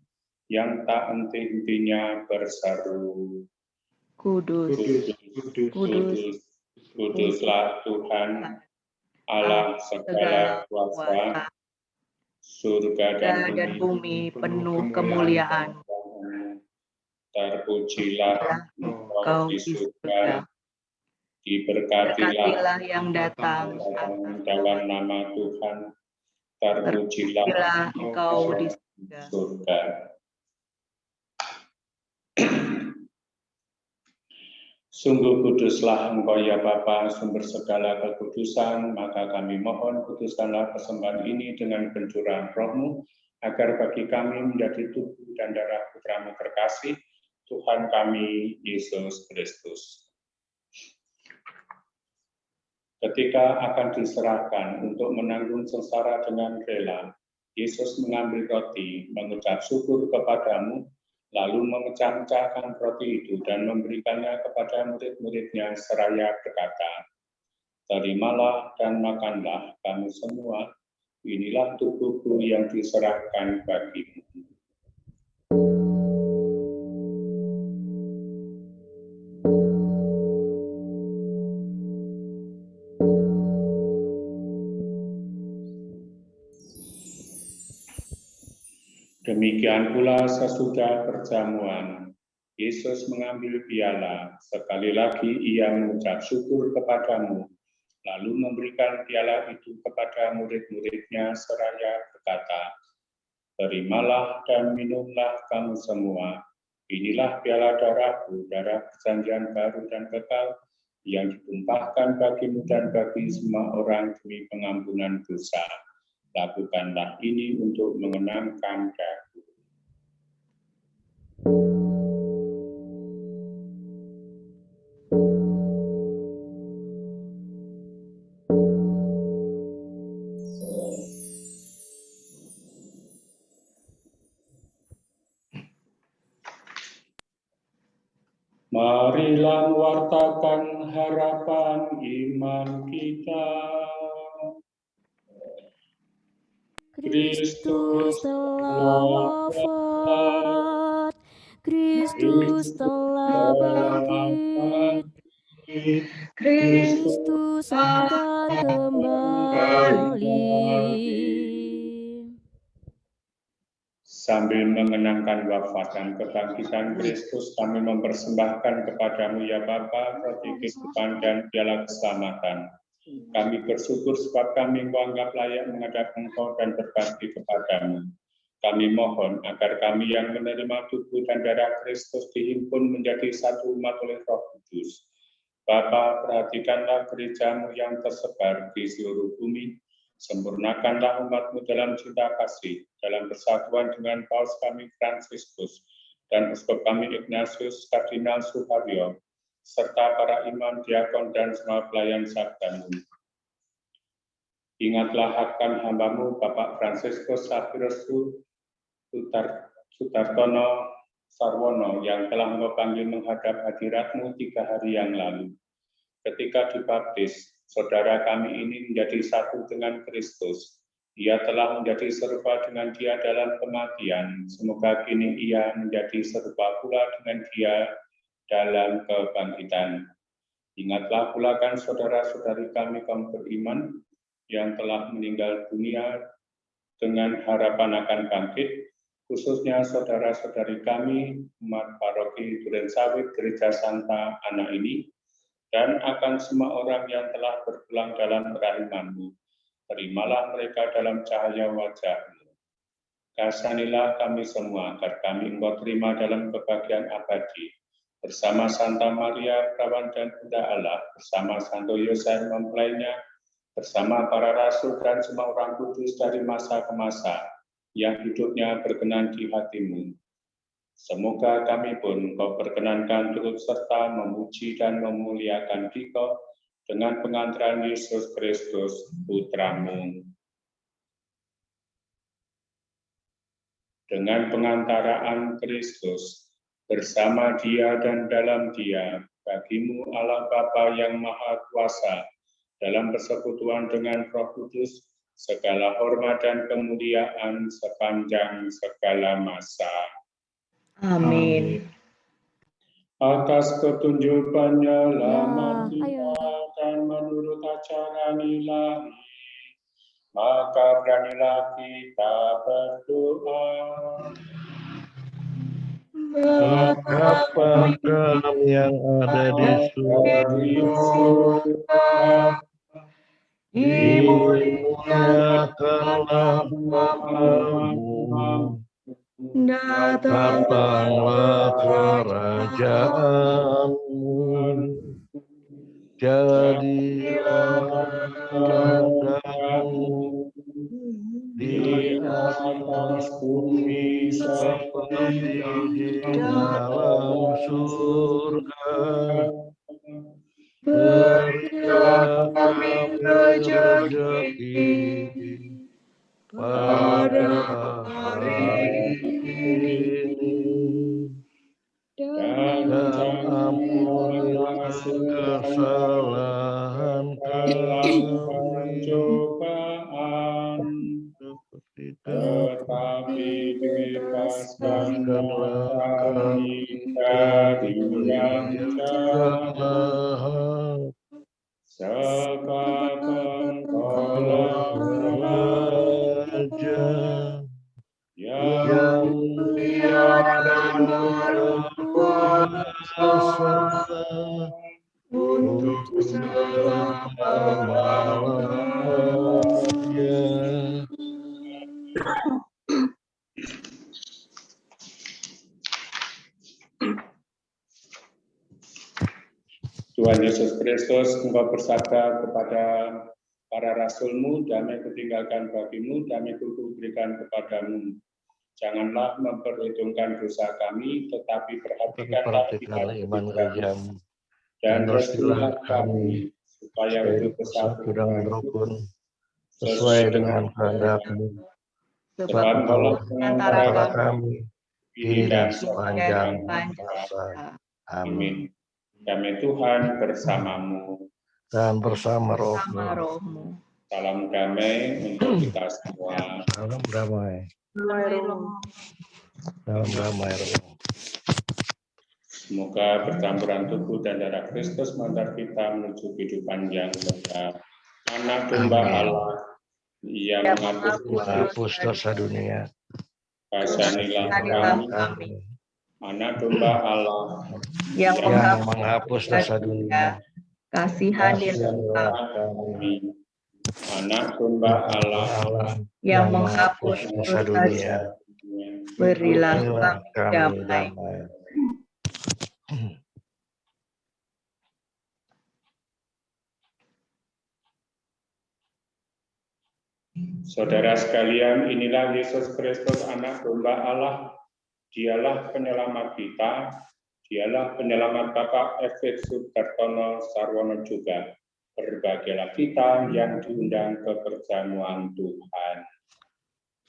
yang tak henti-hentinya berseru. Kudus, kudus, kudus, kuduslah Tuhan, Allah segala kuasa, surga dan bumi penuh kemuliaan. Terpujilah Engkau di surga, diberkatilah yang datang dalam nama Tuhan, terpujilah Engkau di surga. Sungguh kuduslah Engkau ya Bapa, sumber segala kekudusan, maka kami mohon kuduskanlah persembahan ini dengan pencurahan Roh-Mu, agar bagi kami menjadi tubuh dan darah Putra-Mu terkasih, Tuhan kami, Yesus Kristus. Ketika akan diserahkan untuk menanggung sengsara dengan rela, Yesus mengambil roti, mengucap syukur kepadamu, lalu memecah-mecahkan roti itu dan memberikannya kepada murid-muridnya seraya berkata, "Terimalah dan makanlah kamu semua, inilah tubuhku yang diserahkan bagimu." Demikian pula sesudah perjamuan, Yesus mengambil piala. Sekali lagi ia mengucap syukur kepadamu, lalu memberikan piala itu kepada murid-muridnya seraya berkata, "Terimalah dan minumlah kamu semua. Inilah piala darahku, darah perjanjian baru dan kekal, yang ditumpahkan bagimu dan bagi semua orang demi pengampunan dosa. Lakukanlah ini untuk mengenangkan daku." Marilah wartakan harapan iman kita. Kristus telah wafat, Kristus telah bangkit, Kristus akan kembali. Sambil mengenangkan wafat dan kebangkitan Kristus, kami mempersembahkan kepadamu ya Bapa roti kehidupan dan piala keselamatan. Kami bersyukur sebab kami menganggap layak menghadap Engkau dan berbakti kepadamu. Kami mohon agar kami yang menerima tubuh dan darah Kristus dihimpun menjadi satu umat oleh Roh Kudus. Bapa, perhatikanlah gerejamu yang tersebar di seluruh bumi. Sempurnakanlah umatmu dalam cinta kasih, dalam persatuan dengan Paus kami Fransiskus dan Uskup kami Ignatius Kardinal Suharyo, serta para imam, diakon, dan semua pelayan sabdamu. Ingatlah akan hambamu Bapak Fransiskus Xavierus Sudartono Sarwono yang telah Engkau panggil menghadap hadiratmu 3 hari yang lalu. Ketika dibaptis, saudara kami ini menjadi satu dengan Kristus. Ia telah menjadi serupa dengan Dia dalam kematian. Semoga kini ia menjadi serupa pula dengan Dia dalam kebangkitan. Ingatlah pula kan saudara-saudari kami kaum beriman yang telah meninggal dunia dengan harapan akan bangkit, khususnya saudara-saudari kami umat paroki Durensawit Gereja Santa Ana ini, dan akan semua orang yang telah berpulang dalam kerahiman-Mu. Terimalah mereka dalam cahaya wajah-Mu. Kasihanilah kami semua agar kami Engkau terima dalam kebahagiaan abadi. Bersama Santa Maria, Perawan dan Bunda Allah, bersama Santo Yosef mempelainya, bersama para rasul dan semua orang kudus dari masa ke masa, yang hidupnya berkenan di hati-Mu. Semoga kami pun Engkau perkenankan turut serta memuji dan memuliakan Dikau dengan pengantaran Yesus Kristus, Putra-Mu. Dengan pengantaraan Kristus, bersama Dia dan dalam Dia, bagi-Mu Allah Bapa yang Maha Kuasa, dalam persekutuan dengan Roh Kudus, segala hormat dan kemuliaan sepanjang segala masa. Amin. Atas petunjuk penyelamat kita dan menurut ajaran ilahi, maka beranilah kita berdoa. Bapa kami yang ada di surga, dimuliakanlah namamu. Datanglah kerajaanmu, jadilah kehendakmu di atas bumi seperti di dalam surga. Berilah kami rezeki pada hari ini, dan ampunilah kesalahan kami, tetapi bebaskanlah kami dari yang jahat, sebab Engkaulah Raja yang untuk selama-lamanya. Tuhan Yesus Kristus, Engkau bersabda kepada para rasul-Mu, damai kutinggalkan bagimu, damai kuberikan kepadamu. Janganlah memperhitungkan dosa kami, tetapi perhatikanlah iman gerejamu, dan restuilah kami, supaya hidup bersatu dengan rukun, sesuai dengan kehendak-Mu, sebab Engkau antara kami, kini dan sepanjang masa. Amin. Damai Tuhan bersamamu dan bersama rohmu. Salam damai untuk kita semua. Salam damai. Salam damai roh. Semoga percampuran tubuh dan darah Kristus mengantar kita menuju kehidupan yang kekal. Anak domba Allah yang menghapus dosa dunia, kasihanilah kami. Anak domba Allah yang menghapus dosa dunia, kasihanilah kami. Anak domba Allah yang menghapus dosa dunia, berilah kami damai. Saudara sekalian, inilah Yesus Kristus, Anak domba Allah. Dialah penyelamat kita, dialah penyelamat Bapak F.X. Sudartono Sarwono juga. Berbahagialah kita yang diundang ke perjamuan Tuhan.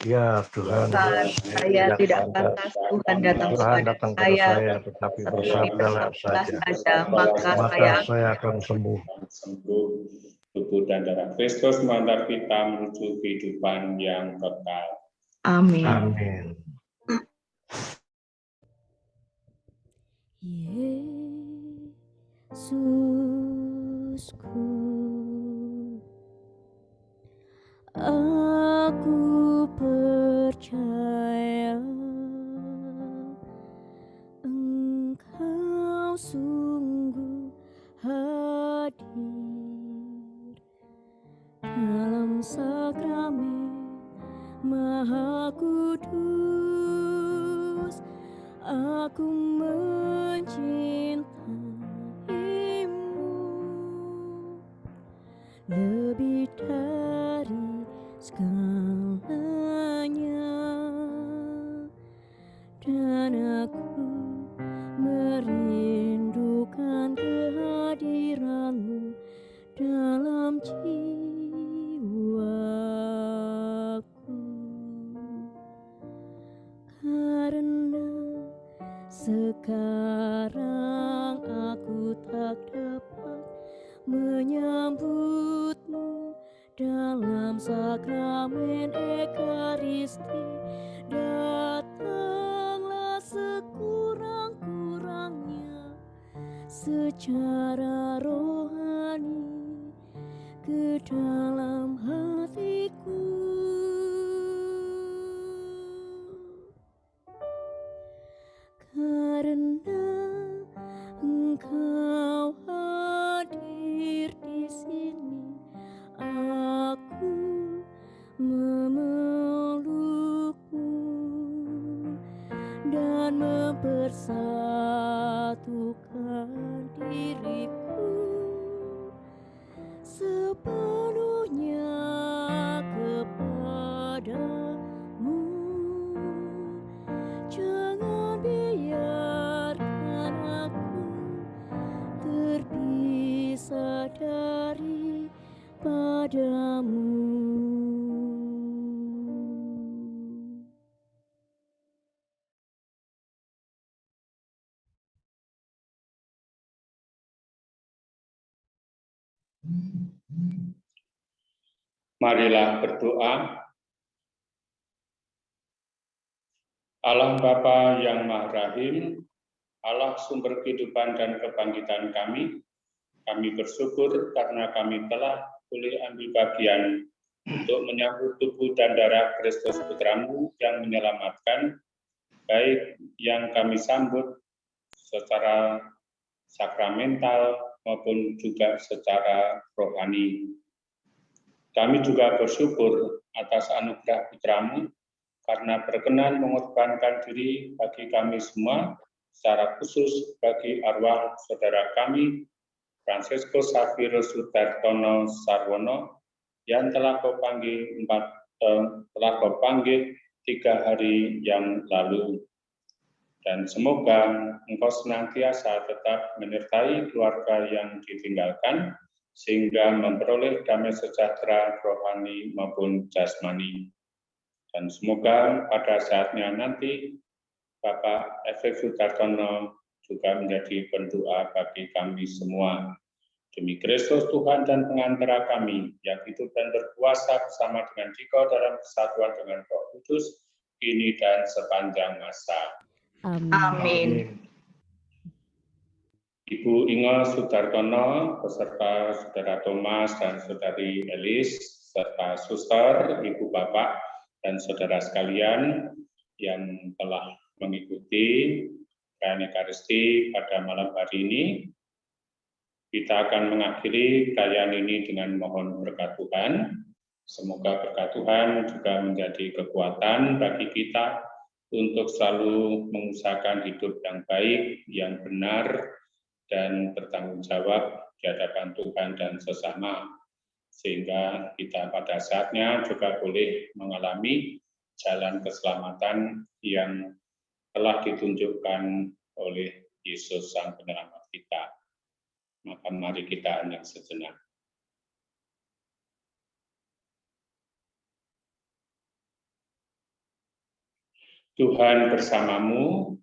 Ya Tuhan, saya tidak pantas Tuhan datang kepada saya, tetapi bersabdalah saja, maka saya akan sembuh. Tubuh dan darah Kristus mengantar kita menuju kehidupan yang kekal. Amin. Amin. Yesusku, aku percaya Engkau sungguh hadir dalam sakramen Maha Kudus. Aku mencintaimu lebih dari segalanya, dan aku merindukan kehadiranmu dalam jiwaku, karena sekarang aku tak dapat menyambutmu dalam sakramen Ekaristi. Datanglah sekurang-kurangnya secara rohani ke dalam hatiku. Karena Engkau hadir di sini, aku memelukmu dan mempersatukan diriku sepenuhnya kepadamu. Jangan biarkan aku terpisah daripadamu. Marilah berdoa. Allah Bapa yang Maha Rahim, Allah sumber kehidupan dan kebangkitan kami bersyukur karena kami telah boleh ambil bagian untuk menyambut tubuh dan darah Kristus Putramu yang menyelamatkan, baik yang kami sambut secara sakramental maupun juga secara rohani. Kami juga bersyukur atas anugerah Putra-Mu karena berkenan mengorbankan diri bagi kami semua, secara khusus bagi arwah saudara kami, Fransiskus Xavierus Sudartono Sarwono, yang telah Kau panggil 3 hari yang lalu. Dan semoga Engkau senantiasa tetap menyertai keluarga yang ditinggalkan, sehingga memperoleh damai sejahtera rohani maupun jasmani. Dan semoga pada saatnya nanti Bapak F.X. Sudartono juga menjadi pendoa bagi kami semua. Demi Kristus Tuhan dan pengantara kami, yang hidup dan berkuasa bersama dengan Dikau dalam kesatuan dengan Roh Kudus, kini dan sepanjang masa. Amin. Ibu Inge Sudartono beserta Saudara Thomas dan Saudari Elis serta suster, Ibu Bapak dan saudara sekalian yang telah mengikuti perayaan Ekaristi pada malam hari ini, kita akan mengakhiri perayaan ini dengan mohon berkat Tuhan. Semoga berkat Tuhan juga menjadi kekuatan bagi kita untuk selalu mengusahakan hidup yang baik, yang benar, dan bertanggung jawab di hadapan Tuhan dan sesama, sehingga kita pada saatnya juga boleh mengalami jalan keselamatan yang telah ditunjukkan oleh Yesus Sang Penyelamat kita. Maka mari kita hening sejenak. Tuhan bersamamu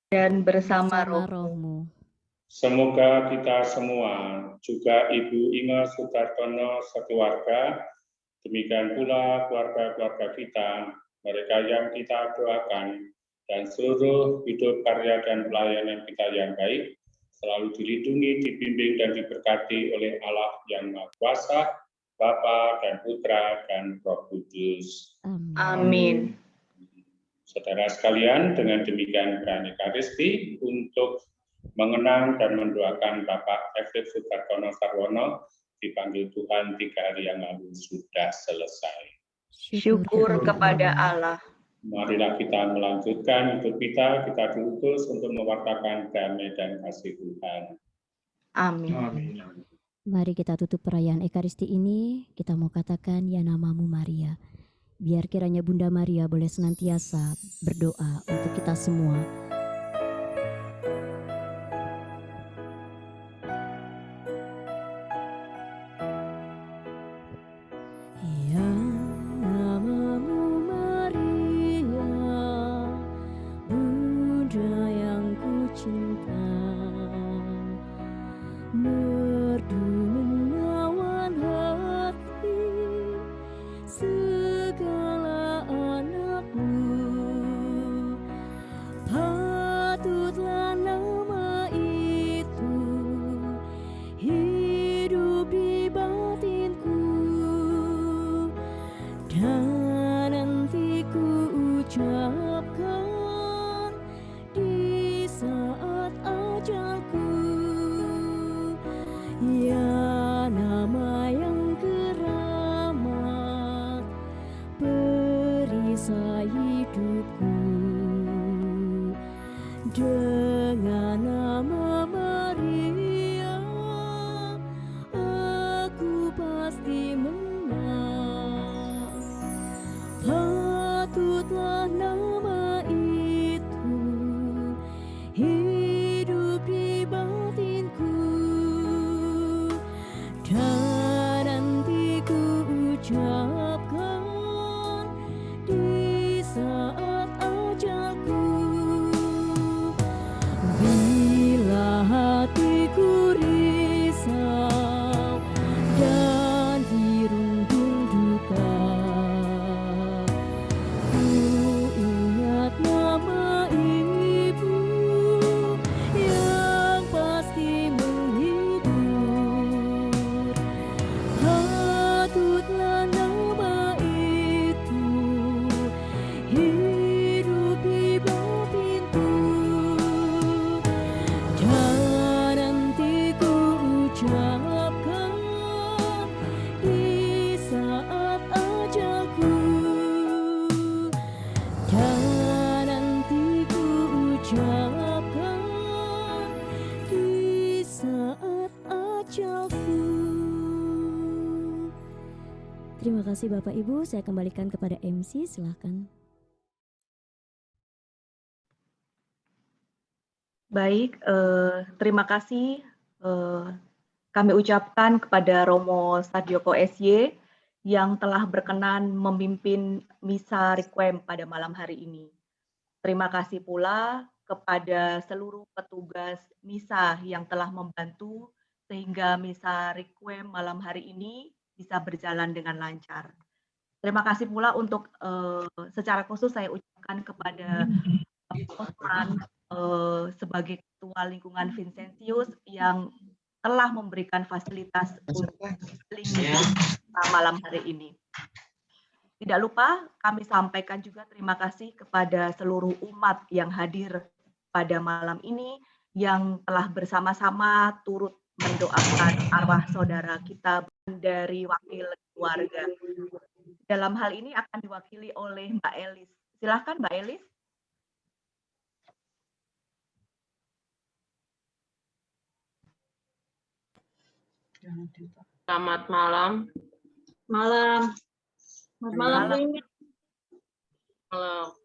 dan bersama rohmu. Semoga kita semua, juga Ibu Inge Sudartono sekeluarga, demikian pula keluarga-keluarga kita, mereka yang kita doakan, dan seluruh hidup karya dan pelayanan kita yang baik, selalu dilindungi, dibimbing, dan diberkati oleh Allah yang Maha Kuasa, Bapa dan Putra dan Roh Kudus. Amin. Saudara sekalian, dengan demikian perayaan Ekaristi untuk mengenang dan mendoakan Bapak F.X. Sudartono Sarwono dipanggil Tuhan 3 hari yang lalu sudah selesai. Syukur kepada Allah. Marilah kita melanjutkan hidup kita diutus untuk mewartakan damai dan kasih Tuhan. Amin. Amin. Mari kita tutup perayaan Ekaristi ini, kita mau katakan ya namamu Maria. Biar kiranya Bunda Maria boleh senantiasa berdoa untuk kita semua. Ya namamu Maria, Bunda yang ku cinta, merdu menawan hati segala anakmu, patutlah nama itu hidup di batinku, dan nanti ku ucapkan di saat ajalku, ya nama yang keramat, perisai hidupku. Dengan nama Maria, aku pasti menang. Patutlah nama itu hidup di batinku, dan nanti ku ucapkan di saat ajalku. Bila kasih Bapak Ibu, saya kembalikan kepada MC, silakan. Baik, terima kasih kami ucapkan kepada Romo Sadioko SY yang telah berkenan memimpin Misa Requiem pada malam hari ini. Terima kasih pula kepada seluruh petugas Misa yang telah membantu sehingga Misa Requiem malam hari ini bisa berjalan dengan lancar. Terima kasih pula untuk secara khusus saya ucapkan kepada Osman sebagai Ketua Lingkungan Vincentius yang telah memberikan fasilitas untuk malam hari ini. Tidak lupa kami sampaikan juga terima kasih kepada seluruh umat yang hadir pada malam ini yang telah bersama-sama turut mendoakan arwah saudara kita dari wakil keluarga. Dalam hal ini akan diwakili oleh Mbak Elis. Silakan Mbak Elis. Selamat malam. Malam. Selamat malam. Halo.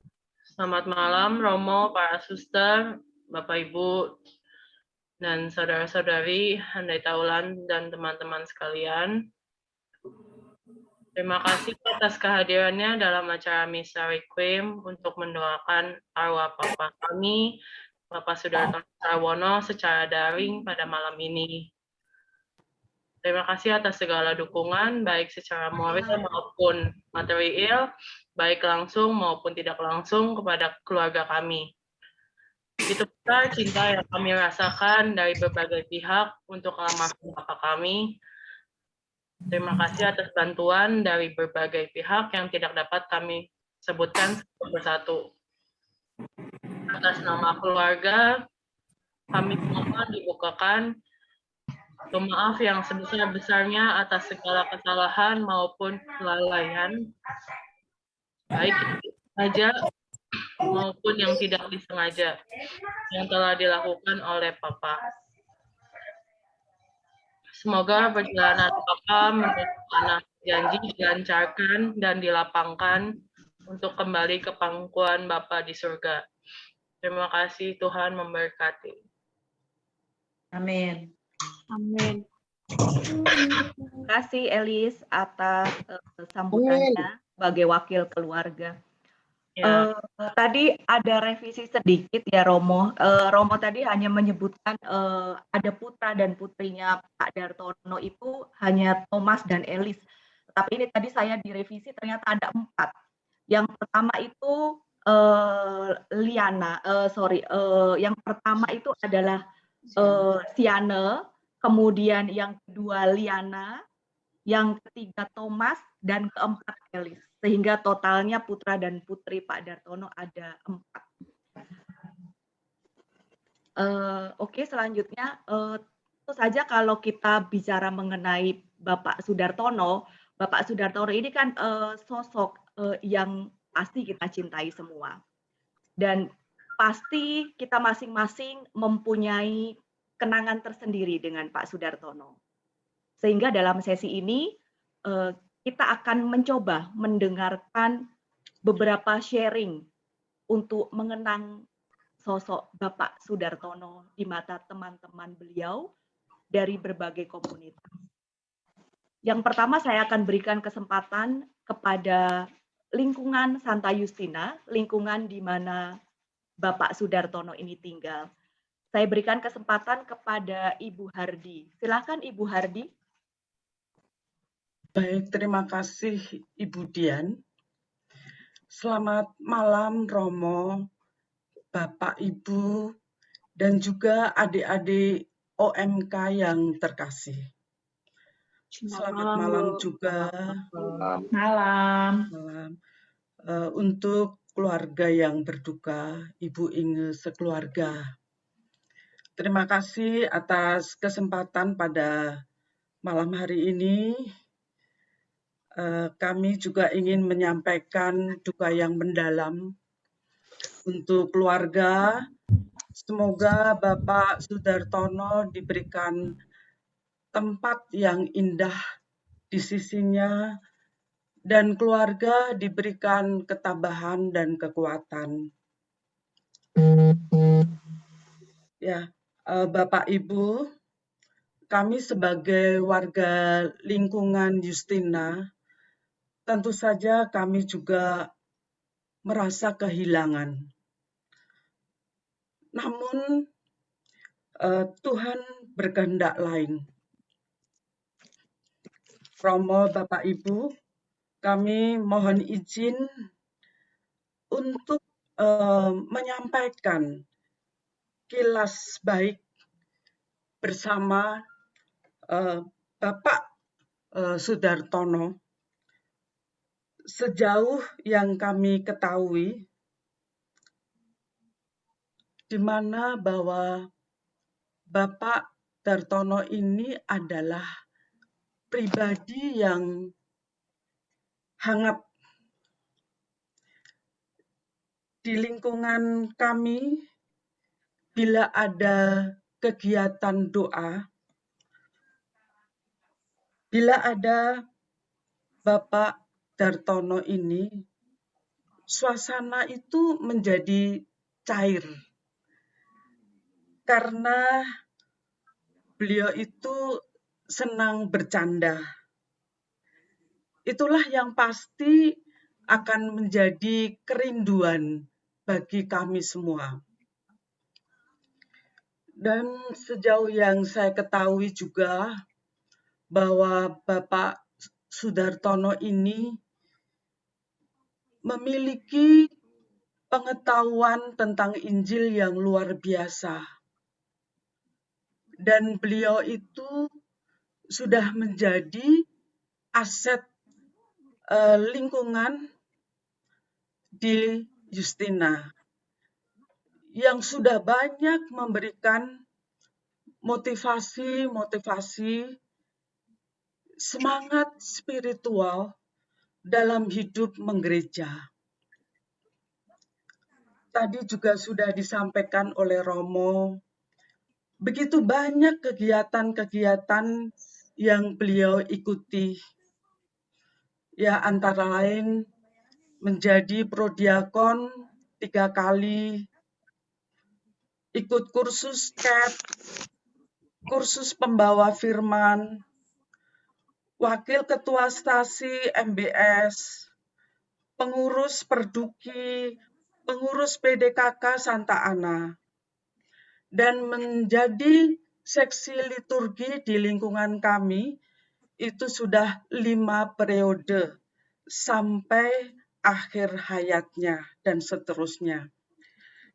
Selamat malam, Romo, para suster, Bapak Ibu, dan saudara-saudari, handai taulan, dan teman-teman sekalian. Terima kasih atas kehadirannya dalam acara Misa Requiem untuk mendoakan arwah Papa kami, Bapak Sudartono Sarwono, secara daring pada malam ini. Terima kasih atas segala dukungan, baik secara moral maupun material, baik langsung maupun tidak langsung kepada keluarga kami. Itu pula cinta yang kami rasakan dari berbagai pihak untuk almarhum Bapak kami. Terima kasih atas bantuan dari berbagai pihak yang tidak dapat kami sebutkan satu persatu. Atas nama keluarga, kami mohon dibukakan maaf yang sebesar-besarnya atas segala kesalahan maupun kelalaian, baik disengaja maupun yang tidak disengaja, yang telah dilakukan oleh Papa. Semoga perjalanan Papa menuju tanah janji dilancarkan dan dilapangkan untuk kembali ke pangkuan Bapa di surga. Terima kasih, Tuhan memberkati. Amin. Amin. Terima kasih Elis atas sambutannya sebagai wakil keluarga. Ya. Tadi ada revisi sedikit ya Romo. Romo tadi hanya menyebutkan ada putra dan putrinya Pak Dartono itu hanya Thomas dan Elis. Tapi ini tadi saya direvisi ternyata ada 4. Yang pertama itu yang pertama itu adalah Siane. Kemudian yang kedua Liana, yang ketiga Thomas, dan keempat Elis. Sehingga totalnya putra dan putri Pak Dartono ada 4. Oke, selanjutnya tentu saja kalau kita bicara mengenai Bapak Sudartono ini kan sosok yang pasti kita cintai semua. Dan pasti kita masing-masing mempunyai kenangan tersendiri dengan Pak Sudartono. Sehingga dalam sesi ini kita akan mencoba mendengarkan beberapa sharing untuk mengenang sosok Bapak Sudartono di mata teman-teman beliau dari berbagai komunitas. Yang pertama saya akan berikan kesempatan kepada lingkungan Santa Justina, lingkungan di mana Bapak Sudartono ini tinggal. Saya berikan kesempatan kepada Ibu Hardi. Silakan Ibu Hardi. Baik, terima kasih Ibu Dian. Selamat malam Romo, Bapak Ibu, dan juga adik-adik OMK yang terkasih. Selamat malam juga. Malam. Untuk keluarga yang berduka, Ibu Inge sekeluarga. Terima kasih atas kesempatan pada malam hari ini. Kami juga ingin menyampaikan duka yang mendalam untuk keluarga. Semoga Bapak Sudartono diberikan tempat yang indah di sisinya dan keluarga diberikan ketabahan dan kekuatan. Ya, Bapak Ibu, kami sebagai warga lingkungan Justina, tentu saja kami juga merasa kehilangan. Namun Tuhan berkehendak lain. Romo Bapak Ibu, kami mohon izin untuk menyampaikan kilas baik bersama Bapak Sudartono. Sejauh yang kami ketahui, di mana bahwa Bapak Dartono ini adalah pribadi yang hangat. Di lingkungan kami, bila ada kegiatan doa, bila ada Bapak Dartono ini, suasana itu menjadi cair. Karena beliau itu senang bercanda. Itulah yang pasti akan menjadi kerinduan bagi kami semua. Dan sejauh yang saya ketahui juga bahwa Bapak Sudartono ini memiliki pengetahuan tentang Injil yang luar biasa. Dan beliau itu sudah menjadi aset lingkungan di Justina yang sudah banyak memberikan motivasi semangat spiritual dalam hidup menggereja. Tadi juga sudah disampaikan oleh Romo, begitu banyak kegiatan-kegiatan yang beliau ikuti. Ya, antara lain menjadi prodiakon 3 kali, ikut kursus CAT, kursus pembawa firman, wakil ketua stasi MBS, pengurus Perduki, pengurus PDKK Santa Ana, dan menjadi seksi liturgi di lingkungan kami itu sudah 5 periode sampai akhir hayatnya dan seterusnya.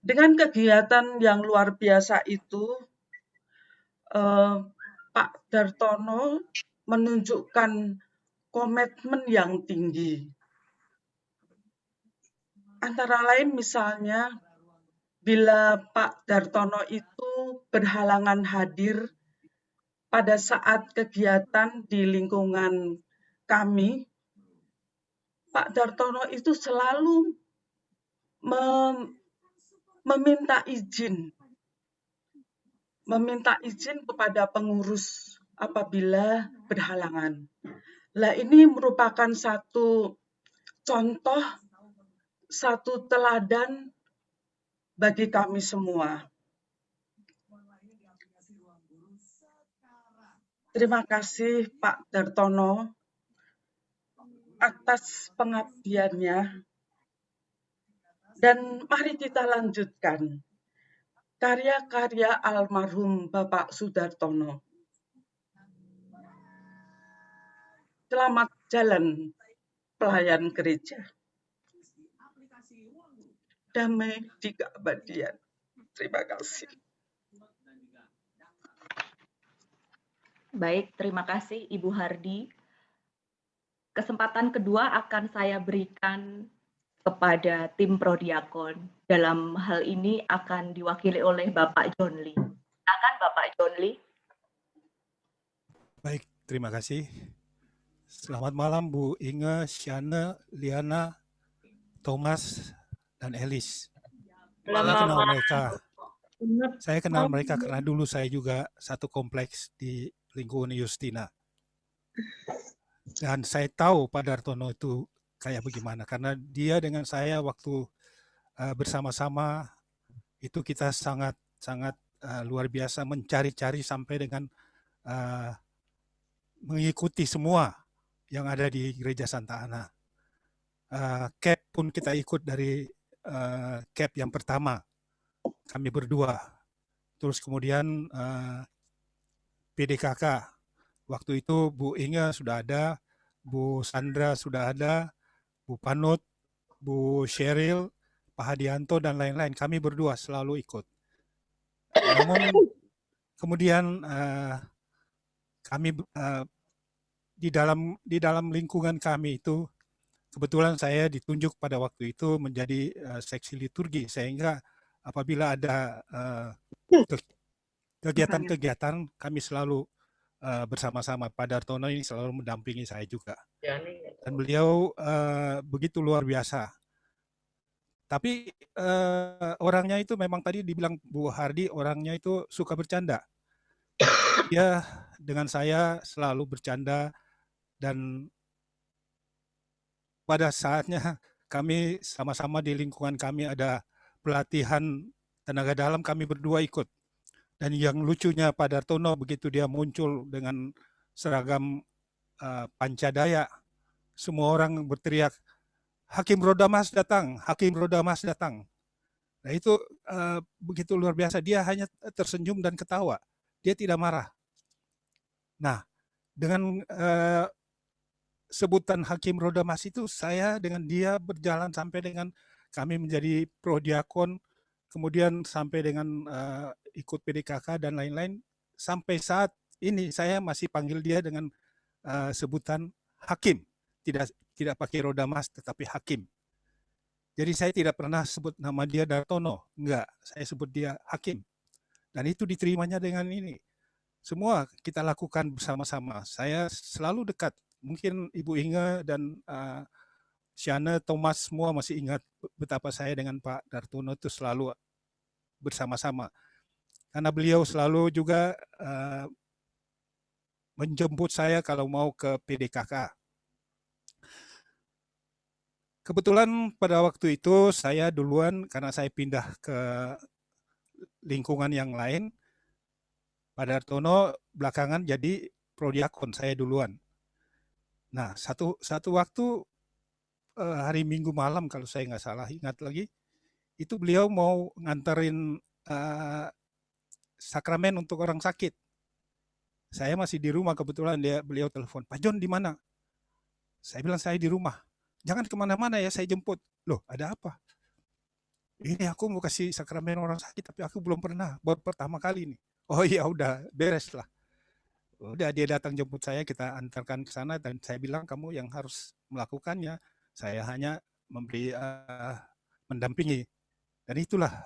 Dengan kegiatan yang luar biasa itu, Pak Dartono menunjukkan komitmen yang tinggi. Antara lain misalnya, bila Pak Dartono itu berhalangan hadir pada saat kegiatan di lingkungan kami, Pak Dartono itu selalu meminta izin kepada pengurus apabila berhalangan. Nah, ini merupakan satu contoh, satu teladan bagi kami semua. Terima kasih Pak Dartono atas pengabdiannya. Dan mari kita lanjutkan karya-karya almarhum Bapak Sudartono. Selamat jalan pelayan gereja. Damai di keabadian. Terima kasih. Baik, terima kasih Ibu Hardi. Kesempatan kedua akan saya berikan kepada tim Prodiakon. Dalam hal ini akan diwakili oleh Bapak John Lee. Silakan Bapak John Lee. Baik, terima kasih. Selamat malam Bu Inge, Shana, Liana, Thomas, dan Elis. Saya kenal mereka karena dulu saya juga satu kompleks di lingkungan Justina. Dan saya tahu Pak Dartono itu kayak bagaimana, karena dia dengan saya waktu bersama-sama itu kita sangat luar biasa mencari-cari sampai dengan mengikuti semua yang ada di Gereja Santa Ana. CAP pun kita ikut dari CAP yang pertama, kami berdua. Terus kemudian PDKK, waktu itu Bu Inge sudah ada, Bu Sandra sudah ada, Bu Panut, Bu Sheryl, Pak Hadianto, dan lain-lain. Kami berdua selalu ikut. Namun kemudian kami di dalam lingkungan kami itu, kebetulan saya ditunjuk pada waktu itu menjadi seksi liturgi, sehingga apabila ada kegiatan-kegiatan kami selalu bersama-sama. Pak Dartono ini selalu mendampingi saya juga. Dan beliau begitu luar biasa. Tapi orangnya itu memang tadi dibilang Bu Hardi, orangnya itu suka bercanda. Dia dengan saya selalu bercanda, dan pada saatnya kami sama-sama di lingkungan kami ada pelatihan tenaga dalam, kami berdua ikut. Dan yang lucunya Pak Dartono begitu dia muncul dengan seragam Pancadaya, semua orang berteriak, Hakim Rodamas datang, Hakim Rodamas datang. Nah itu begitu luar biasa, dia hanya tersenyum dan ketawa, dia tidak marah. Nah dengan sebutan Hakim Rodamas itu, saya dengan dia berjalan sampai dengan kami menjadi prodiakon, kemudian sampai dengan ikut PDKK dan lain-lain. Sampai saat ini saya masih panggil dia dengan sebutan Hakim, tidak pakai Rodamas tetapi Hakim. Jadi saya tidak pernah sebut nama dia Dartono, enggak, saya sebut dia Hakim. Dan itu diterimanya dengan ini. Semua kita lakukan bersama-sama. Saya selalu dekat. Mungkin Ibu Inge dan Shana, Thomas semua masih ingat betapa saya dengan Pak Dartono itu selalu bersama-sama. Karena beliau selalu juga menjemput saya kalau mau ke PDKK. Kebetulan pada waktu itu saya duluan, karena saya pindah ke lingkungan yang lain, Pak Dartono belakangan jadi prodiakon, saya duluan. Nah, satu waktu hari Minggu malam kalau saya nggak salah ingat lagi, itu beliau mau nganterin sakramen untuk orang sakit. Saya masih di rumah, kebetulan beliau telepon, Pak John di mana? Saya bilang saya di rumah. Jangan kemana-mana ya, saya jemput. Loh, ada apa? Ini aku mau kasih sakramen orang sakit, tapi aku belum pernah, baru pertama kali nih. Oh iya, udah beres lah. Udah dia datang jemput saya, kita antarkan ke sana, dan saya bilang kamu yang harus melakukannya, saya hanya memberi mendampingi. Dan itulah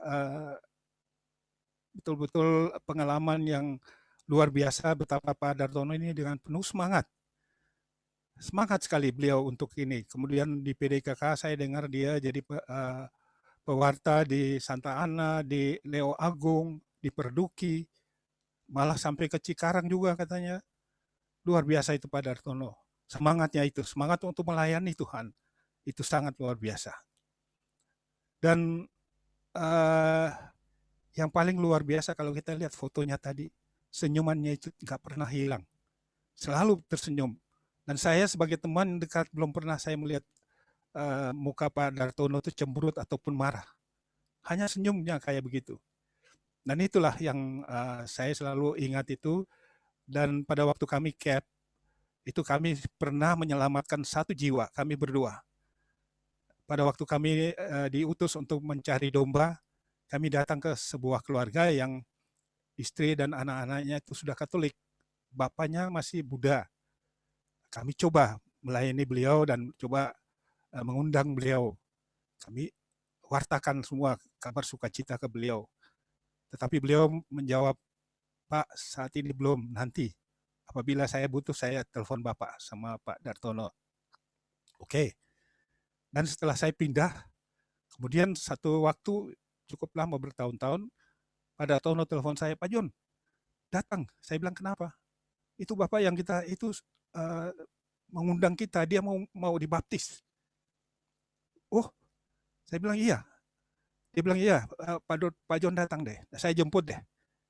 betul-betul pengalaman yang luar biasa betapa Pak Dartono ini dengan penuh semangat sekali beliau untuk ini. Kemudian di PDKK saya dengar dia jadi pewarta di Santa Ana, di Leo Agung, di Perduki, malah sampai ke Cikarang juga katanya. Luar biasa itu Pak Dartono. Semangatnya itu, semangat untuk melayani Tuhan. Itu sangat luar biasa. Dan yang paling luar biasa kalau kita lihat fotonya tadi, senyumannya itu nggak pernah hilang. Selalu tersenyum. Dan saya sebagai teman dekat belum pernah saya melihat muka Pak Dartono itu cemberut ataupun marah. Hanya senyumnya kayak begitu. Dan itulah yang saya selalu ingat itu. Dan pada waktu kami CAP, itu kami pernah menyelamatkan 1 jiwa, kami berdua. Pada waktu kami diutus untuk mencari domba, kami datang ke sebuah keluarga yang istri dan anak-anaknya itu sudah Katolik. Bapaknya masih Buddha. Kami coba melayani beliau dan coba mengundang beliau. Kami wartakan semua kabar sukacita ke beliau. Tetapi beliau menjawab, Pak, saat ini belum, nanti. Apabila saya butuh, saya telepon Bapak sama Pak Dartono. Oke. Dan setelah saya pindah, kemudian satu waktu cukup lama bertahun-tahun, Pak Dartono telepon saya, Pak John, datang. Saya bilang, kenapa? Itu Bapak yang kita itu mengundang kita, dia mau dibaptis. Oh, saya bilang iya. Dia bilang iya, Pak John datang deh, saya jemput deh.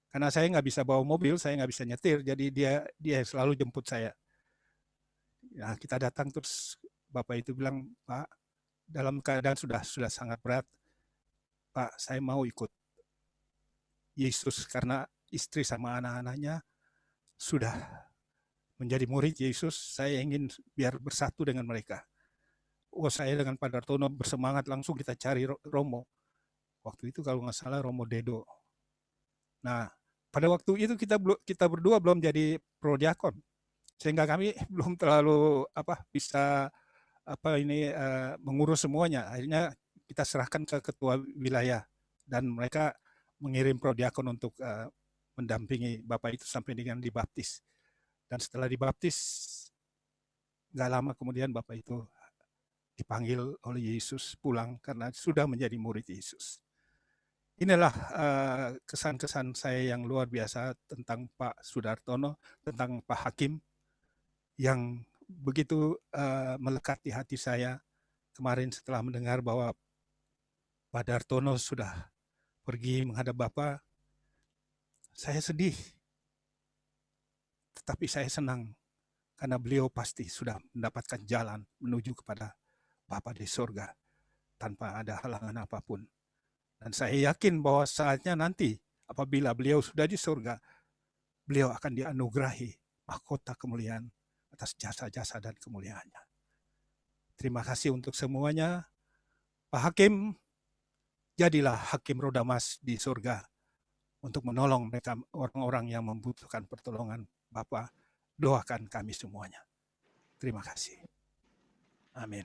Karena saya nggak bisa bawa mobil, saya nggak bisa nyetir, jadi dia selalu jemput saya. Ya, kita datang terus Bapak itu bilang, Pak, dalam keadaan sudah sangat berat, Pak, saya mau ikut Yesus karena istri sama anak-anaknya sudah menjadi murid Yesus, saya ingin biar bersatu dengan mereka. Oh, saya dengan Pak Dartono bersemangat, langsung kita cari Romo. Waktu itu kalau nggak salah Romo Dedo. Nah, pada waktu itu kita berdua belum jadi prodiakon, sehingga kami belum terlalu bisa mengurus semuanya. Akhirnya kita serahkan ke ketua wilayah dan mereka mengirim prodiakon untuk mendampingi Bapak itu sampai dengan dibaptis. Dan setelah dibaptis, nggak lama kemudian Bapak itu dipanggil oleh Yesus pulang karena sudah menjadi murid Yesus. Inilah kesan-kesan saya yang luar biasa tentang Pak Sudartono, tentang Pak Hakim, yang begitu melekat di hati saya kemarin setelah mendengar bahwa Pak Dartono sudah pergi menghadap Bapak. Saya sedih, tetapi saya senang karena beliau pasti sudah mendapatkan jalan menuju kepada Bapa di surga tanpa ada halangan apapun. Dan saya yakin bahwa saatnya nanti apabila beliau sudah di surga, beliau akan dianugerahi mahkota kemuliaan atas jasa-jasa dan kemuliaannya. Terima kasih untuk semuanya. Pak Hakim, jadilah hakim roda emas di surga untuk menolong mereka orang-orang yang membutuhkan pertolongan Bapa. Doakan kami semuanya. Terima kasih. Amin.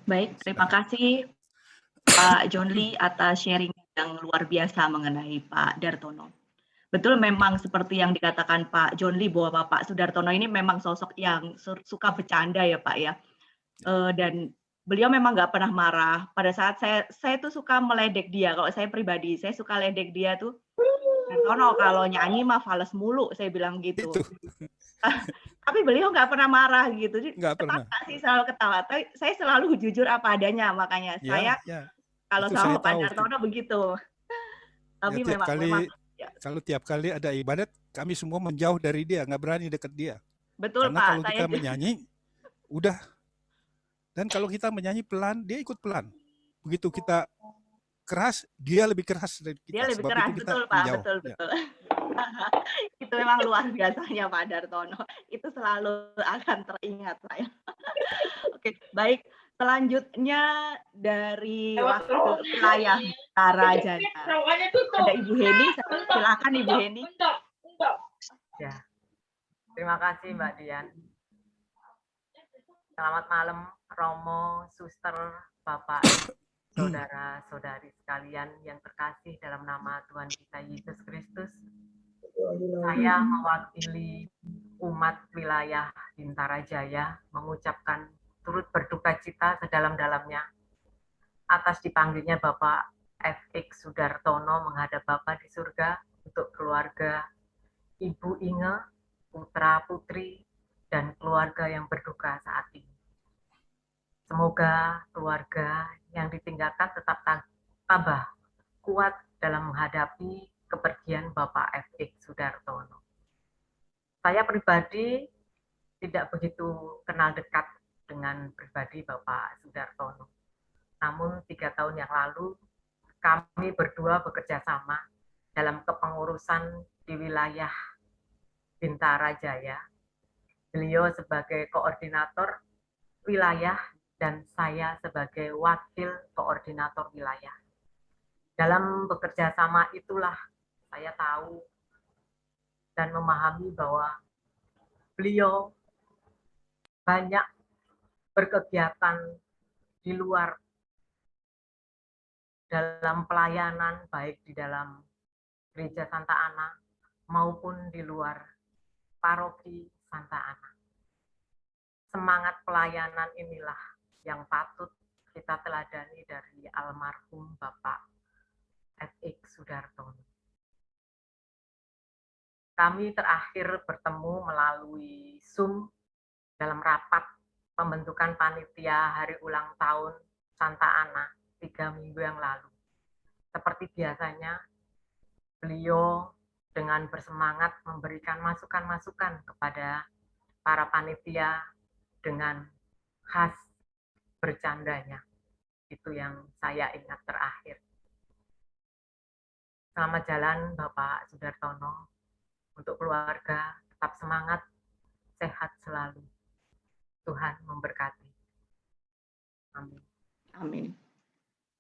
Baik, terima kasih Pak John Lee atas sharing yang luar biasa mengenai Pak Dartono. Betul, memang seperti yang dikatakan Pak John Lee bahwa Pak Sudartono ini memang sosok yang suka bercanda ya Pak ya. Dan beliau memang nggak pernah marah. Pada saat saya tuh suka meledek dia. Kalau saya pribadi, saya suka ledek dia tuh. Dartono kalau nyanyi mah fales mulu, saya bilang gitu. Tapi beliau nggak pernah marah gitu. Nggak pernah. Sih selalu ketawa. Tapi saya selalu jujur apa adanya, makanya saya kalau sama Pak Dartono begitu. Tapi kalau tiap kali ada ibadat, kami semua menjauh dari dia, nggak berani dekat dia. Betul, karena Pak. Kalau kita menyanyi, udah. Dan kalau kita menyanyi pelan, dia ikut pelan. Begitu kita keras, dia lebih keras dari kita. Dia lebih keras, betul Pak, betul. Itu memang luar biasanya Pak Dartono. Itu selalu akan teringat saya. Oke, baik. Selanjutnya dari wakil wilayah Bintara Jaya. Ada Ibu Heni, silakan Ibu Heni. Ya, terima kasih Mbak Dian. Selamat malam Romo, Suster, Bapak, saudara-saudari sekalian yang terkasih dalam nama Tuhan kita Yesus Kristus. Saya mewakili umat wilayah Bintara Jaya mengucapkan turut berduka cita sedalam-dalamnya atas dipanggilnya Bapak FX Sudartono menghadap Bapak di surga untuk keluarga Ibu Inge, putra-putri, dan keluarga yang berduka saat ini. Semoga keluarga yang ditinggalkan tetap tabah, kuat dalam menghadapi kepergian Bapak FX Sudartono. Saya pribadi tidak begitu kenal dekat dengan pribadi Bapak Sudartono. Namun 3 tahun yang lalu, kami berdua bekerja sama dalam kepengurusan di wilayah Bintara Jaya. Beliau sebagai koordinator wilayah dan saya sebagai wakil koordinator wilayah. Dalam bekerja sama itulah saya tahu dan memahami bahwa beliau banyak berkegiatan di luar dalam pelayanan, baik di dalam Gereja Santa Ana maupun di luar paroki Santa Ana. Semangat pelayanan inilah yang patut kita teladani dari almarhum Bapak FX Sudartono. Kami terakhir bertemu melalui Zoom dalam rapat pembentukan panitia hari ulang tahun Santa Ana 3 minggu yang lalu. Seperti biasanya, beliau dengan bersemangat memberikan masukan-masukan kepada para panitia dengan khas bercandanya. Itu yang saya ingat terakhir. Selamat jalan Bapak Sudartono. Untuk keluarga, tetap semangat, sehat selalu. Tuhan memberkati. Amin. Amin.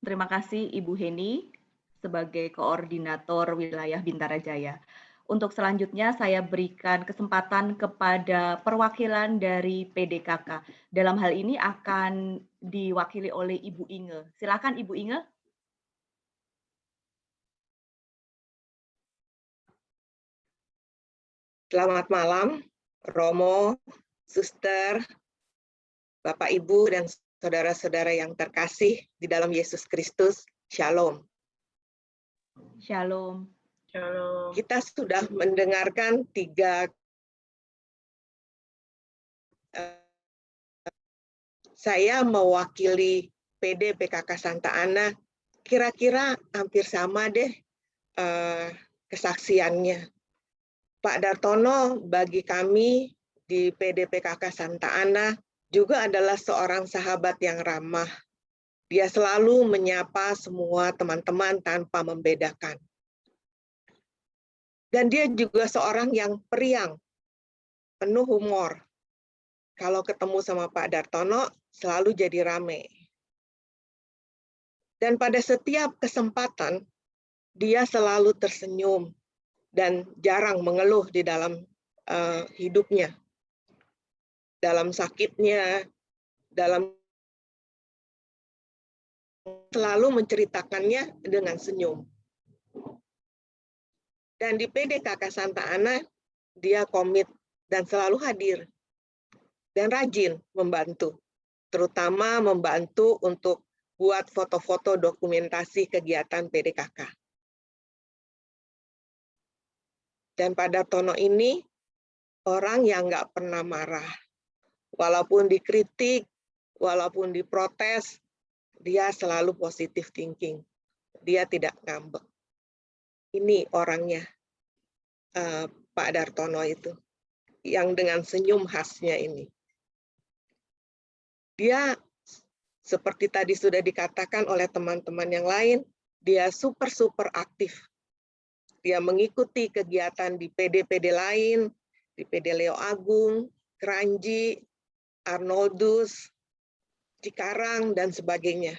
Terima kasih Ibu Heni sebagai koordinator wilayah Bintara Jaya. Untuk selanjutnya saya berikan kesempatan kepada perwakilan dari PDKK. Dalam hal ini akan diwakili oleh Ibu Inge. Silakan Ibu Inge. Selamat malam, Romo, Suster, Bapak Ibu dan saudara-saudara yang terkasih di dalam Yesus Kristus. Shalom. Shalom. Shalom. Kita sudah mendengarkan 3 saya mewakili PD PKK Santa Ana, kira-kira hampir sama deh kesaksiannya. Pak Dartono bagi kami di PD PKK Santa Ana juga adalah seorang sahabat yang ramah. Dia selalu menyapa semua teman-teman tanpa membedakan. Dan dia juga seorang yang periang, penuh humor. Kalau ketemu sama Pak Dartono, selalu jadi rame. Dan pada setiap kesempatan, dia selalu tersenyum dan jarang mengeluh di dalam hidupnya. Dalam sakitnya, dalam selalu menceritakannya dengan senyum. Dan di PDKK Santa Ana, dia komit dan selalu hadir. Dan rajin membantu. Terutama membantu untuk buat foto-foto dokumentasi kegiatan PDKK. Dan Pak Dartono ini orang yang nggak pernah marah. Walaupun dikritik, walaupun diprotes, dia selalu positive thinking. Dia tidak ngambek. Ini orangnya Pak Dartono itu, yang dengan senyum khasnya ini. Dia seperti tadi sudah dikatakan oleh teman-teman yang lain, dia super aktif. Dia mengikuti kegiatan di PD-PD lain, di PD Leo Agung, Kranji, Arnoldus, Cikarang, dan sebagainya.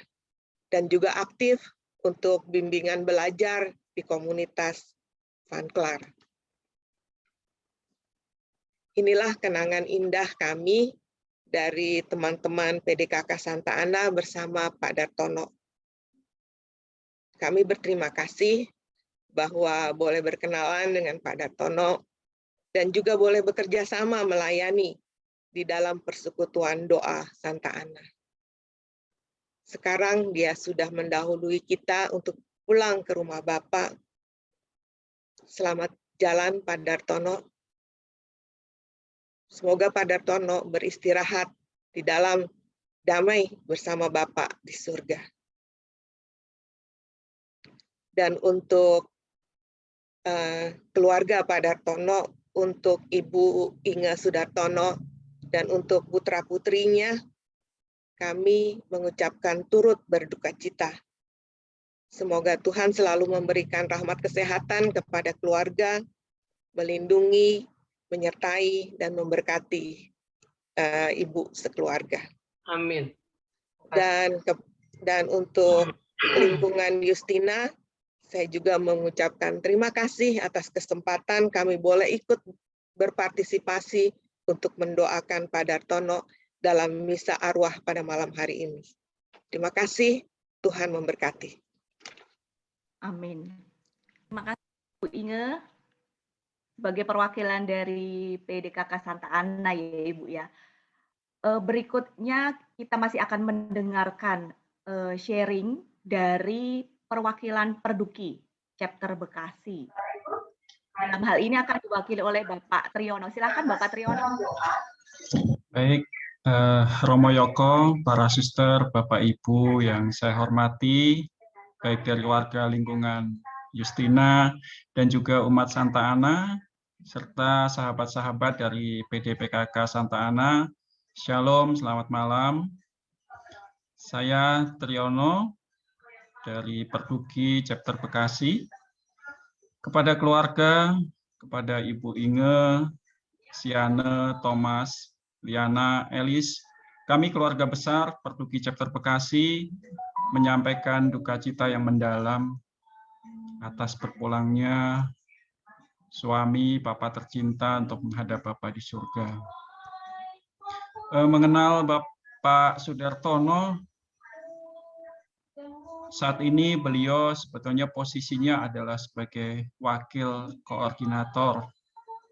Dan juga aktif untuk bimbingan belajar di komunitas Fanklar. Inilah kenangan indah kami dari teman-teman PDKK Santa Ana bersama Pak Dartono. Kami berterima kasih bahwa boleh berkenalan dengan Pak Dartono dan juga boleh bekerja sama melayani di dalam persekutuan doa Santa Ana. Sekarang dia sudah mendahului kita untuk pulang ke rumah Bapak. Selamat jalan Pak Dartono. Semoga Pak Dartono beristirahat di dalam damai bersama Bapak di surga. Dan untuk keluarga Pak Dartono, untuk Ibu Inge Sudartono, dan untuk putra-putrinya, kami mengucapkan turut berduka cita. Semoga Tuhan selalu memberikan rahmat kesehatan kepada keluarga, melindungi, menyertai, dan memberkati ibu sekeluarga. Amin. Dan untuk lingkungan Justina, saya juga mengucapkan terima kasih atas kesempatan kami boleh ikut berpartisipasi untuk mendoakan Pak Dartono dalam misa arwah pada malam hari ini. Terima kasih, Tuhan memberkati. Amin. Terima kasih Bu Inge sebagai perwakilan dari PDKK Santa Ana ya Ibu ya. Berikutnya kita masih akan mendengarkan sharing dari perwakilan Perduki chapter Bekasi. Dalam hal ini akan diwakili oleh Bapak Triyono. Silakan Bapak Triyono. Baik, Romo Yoko, para suster, Bapak Ibu yang saya hormati, baik dari warga lingkungan Justina dan juga umat Santa Ana, serta sahabat-sahabat dari PDPKK Santa Ana. Shalom, selamat malam. Saya Triyono dari Perduki Chapter Bekasi. Kepada keluarga, kepada Ibu Inge, Siane, Thomas, Liana, Elis, kami keluarga besar Perduki Chapter Bekasi menyampaikan duka cita yang mendalam atas berpulangnya suami Papa tercinta untuk menghadap Bapa di surga. Mengenal Bapak Sudartono, saat ini beliau sebetulnya posisinya adalah sebagai wakil koordinator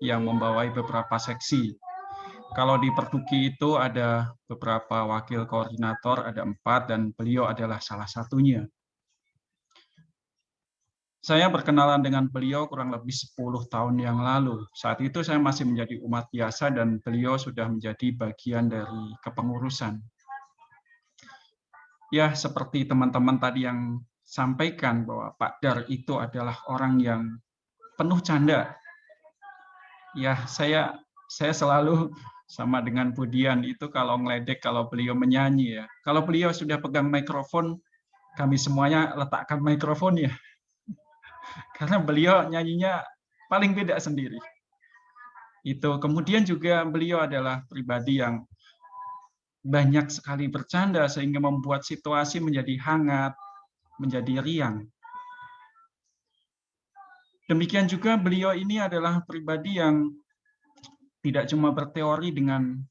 yang membawai beberapa seksi. Kalau di Perduki itu ada beberapa wakil koordinator, ada 4, dan beliau adalah salah satunya. Saya berkenalan dengan beliau kurang lebih 10 tahun yang lalu. Saat itu saya masih menjadi umat biasa dan beliau sudah menjadi bagian dari kepengurusan. Ya, seperti teman-teman tadi yang sampaikan bahwa Pak Dar itu adalah orang yang penuh canda. Ya, saya selalu sama dengan Budian itu kalau ngeledek kalau beliau menyanyi ya. Kalau beliau sudah pegang mikrofon, kami semuanya letakkan mikrofonnya. Karena beliau nyanyinya paling beda sendiri. Itu kemudian juga beliau adalah pribadi yang banyak sekali bercanda sehingga membuat situasi menjadi hangat, menjadi riang. Demikian juga beliau ini adalah pribadi yang tidak cuma berteori dengan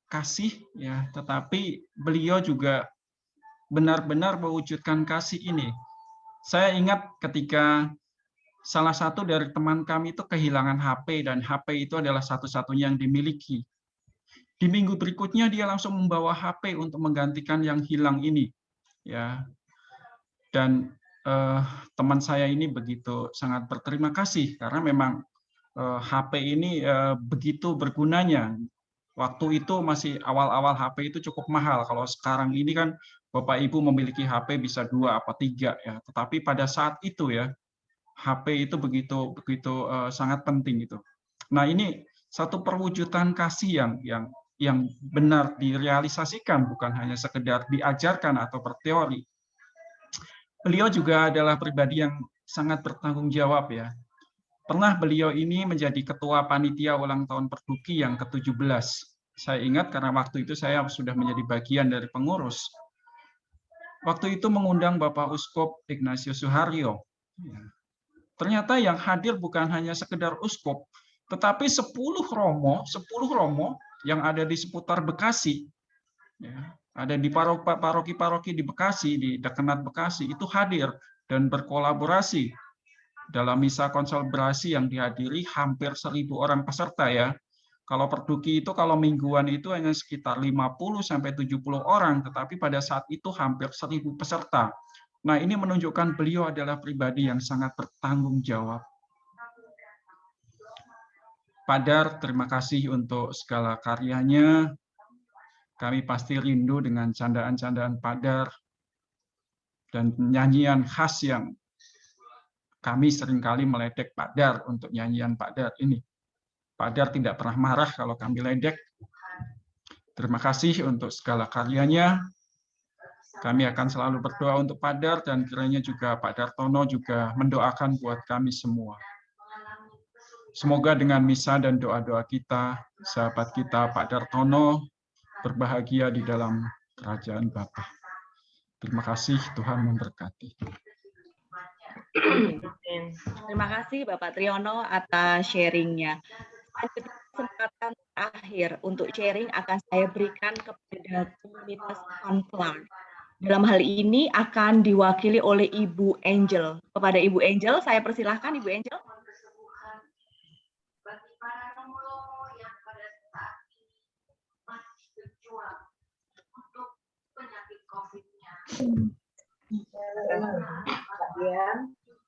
kasih ya, tetapi beliau juga benar-benar mewujudkan kasih ini. Saya ingat ketika salah satu dari teman kami itu kehilangan HP dan HP itu adalah satu-satunya yang dimiliki. Di minggu berikutnya dia langsung membawa HP untuk menggantikan yang hilang ini, ya. Dan teman saya ini begitu sangat berterima kasih karena memang HP ini begitu bergunanya. Waktu itu masih awal-awal HP itu cukup mahal. Kalau sekarang ini kan Bapak Ibu memiliki HP bisa 2 apa 3 ya. Tetapi pada saat itu ya HP itu begitu sangat penting itu. Nah ini satu perwujudan kasih yang benar direalisasikan, bukan hanya sekedar diajarkan atau berteori. Beliau juga adalah pribadi yang sangat bertanggung jawab ya. Pernah beliau ini menjadi ketua panitia ulang tahun Perduki yang ke-17. Saya ingat karena waktu itu saya sudah menjadi bagian dari pengurus. Waktu itu mengundang Bapak Uskup Ignatius Suharyo. Ternyata yang hadir bukan hanya sekedar uskup, tetapi 10 romo yang ada di seputar Bekasi, ya, ada di paroki-paroki di Bekasi, di Dekenat Bekasi, itu hadir dan berkolaborasi dalam misa konselebrasi yang dihadiri hampir 1.000 orang peserta ya. Kalau Perduki itu kalau mingguan itu hanya sekitar 50-70 orang, tetapi pada saat itu hampir 1.000 peserta. Nah, ini menunjukkan beliau adalah pribadi yang sangat bertanggung jawab. Pak Dar, terima kasih untuk segala karyanya. Kami pasti rindu dengan candaan-candaan Pak Dar dan nyanyian khas yang kami seringkali meledek Pak Dar untuk nyanyian Pak Dar ini. Pak Dar tidak pernah marah kalau kami ledek. Terima kasih untuk segala karyanya. Kami akan selalu berdoa untuk Pak Dar dan kiranya juga Pak Dartono juga mendoakan buat kami semua. Semoga dengan misa dan doa-doa kita, sahabat kita Pak Dartono berbahagia di dalam kerajaan Bapa. Terima kasih, Tuhan memberkati. Terima kasih Bapak Triyono atas sharing-nya. Kesempatan terakhir untuk sharing akan saya berikan kepada komunitas Sunflower. Dalam hal ini akan diwakili oleh Ibu Angel. Kepada Ibu Angel, saya persilahkan Ibu Angel. Bagi para romo yang pada saat ini masih berjuang untuk penyakit COVID-nya.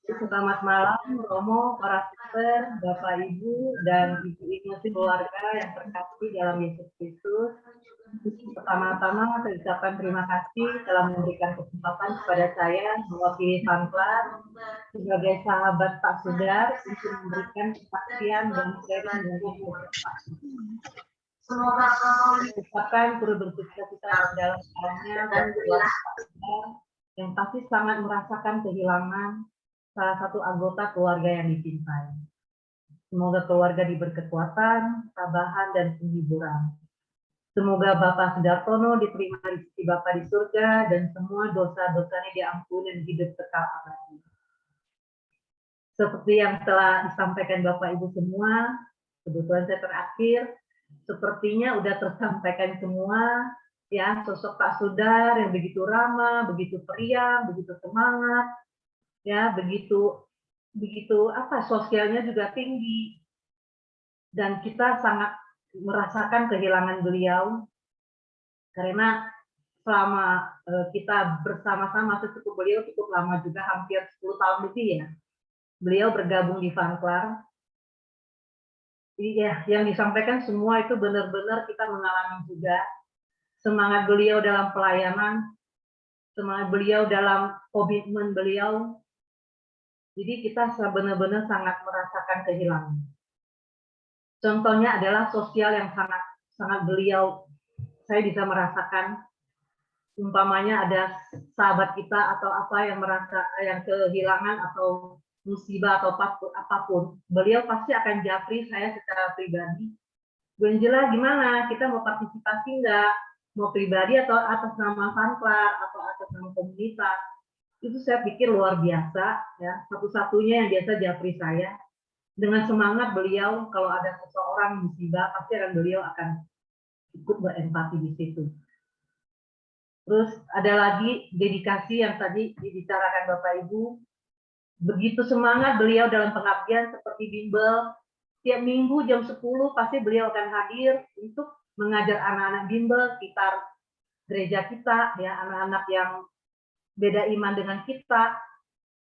Selamat malam, Romo, para suster, Bapak Ibu, dan Ibu-Ibu keluarga yang terkasih dalam Yesus Kristus. Pertama-tama saya ucapkan terima kasih telah memberikan kesempatan kepada saya mewakili Fanklar sebagai sahabat Pak Sudar untuk memberikan kesaksian dan sharing dengan Pak. Semoga ucapkan turut bersuka-cita dalam alamnya dan keluarga Pak Sudar yang pasti sangat merasakan kehilangan salah satu anggota keluarga yang dicintai. Semoga keluarga diberi kekuatan, ketabahan, dan penghiburan. Semoga Bapak Sudartono diterima di sisi Bapak di surga dan semua dosa-dosanya diampuni dan hidup kekal abadi. Seperti yang telah disampaikan Bapak Ibu semua, kebetulan saya terakhir, sepertinya udah tersampaikan semua, ya, sosok Pak Sudar yang begitu ramah, begitu periang, begitu semangat, ya, begitu apa, sosialnya juga tinggi, dan kita sangat merasakan kehilangan beliau karena selama kita bersama-sama cukup beliau cukup lama juga, hampir 10 tahun lebih ya beliau bergabung di Fanklar. Iya, yang disampaikan semua itu benar-benar kita mengalami juga semangat beliau dalam pelayanan, semangat beliau dalam komitmen beliau. Jadi kita benar-benar sangat merasakan kehilangan. Contohnya adalah sosial yang sangat beliau, saya bisa merasakan, umpamanya ada sahabat kita atau apa yang merasa yang kehilangan atau musibah atau apapun, beliau pasti akan japri saya secara pribadi. Bu Angela, gimana? Kita mau partisipasi nggak? Mau pribadi atau atas nama Fanklar atau atas nama komunitas? Itu saya pikir luar biasa, ya, satu-satunya yang biasa japri saya. Dengan semangat beliau, kalau ada seseorang musibah, pasti beliau akan ikut berempati di situ. Terus ada lagi dedikasi yang tadi dibicarakan Bapak Ibu. Begitu semangat beliau dalam pengabdian seperti bimbel. Tiap minggu jam 10 pasti beliau akan hadir untuk mengajar anak-anak bimbel sekitar gereja kita, ya, anak-anak yang beda iman dengan kita.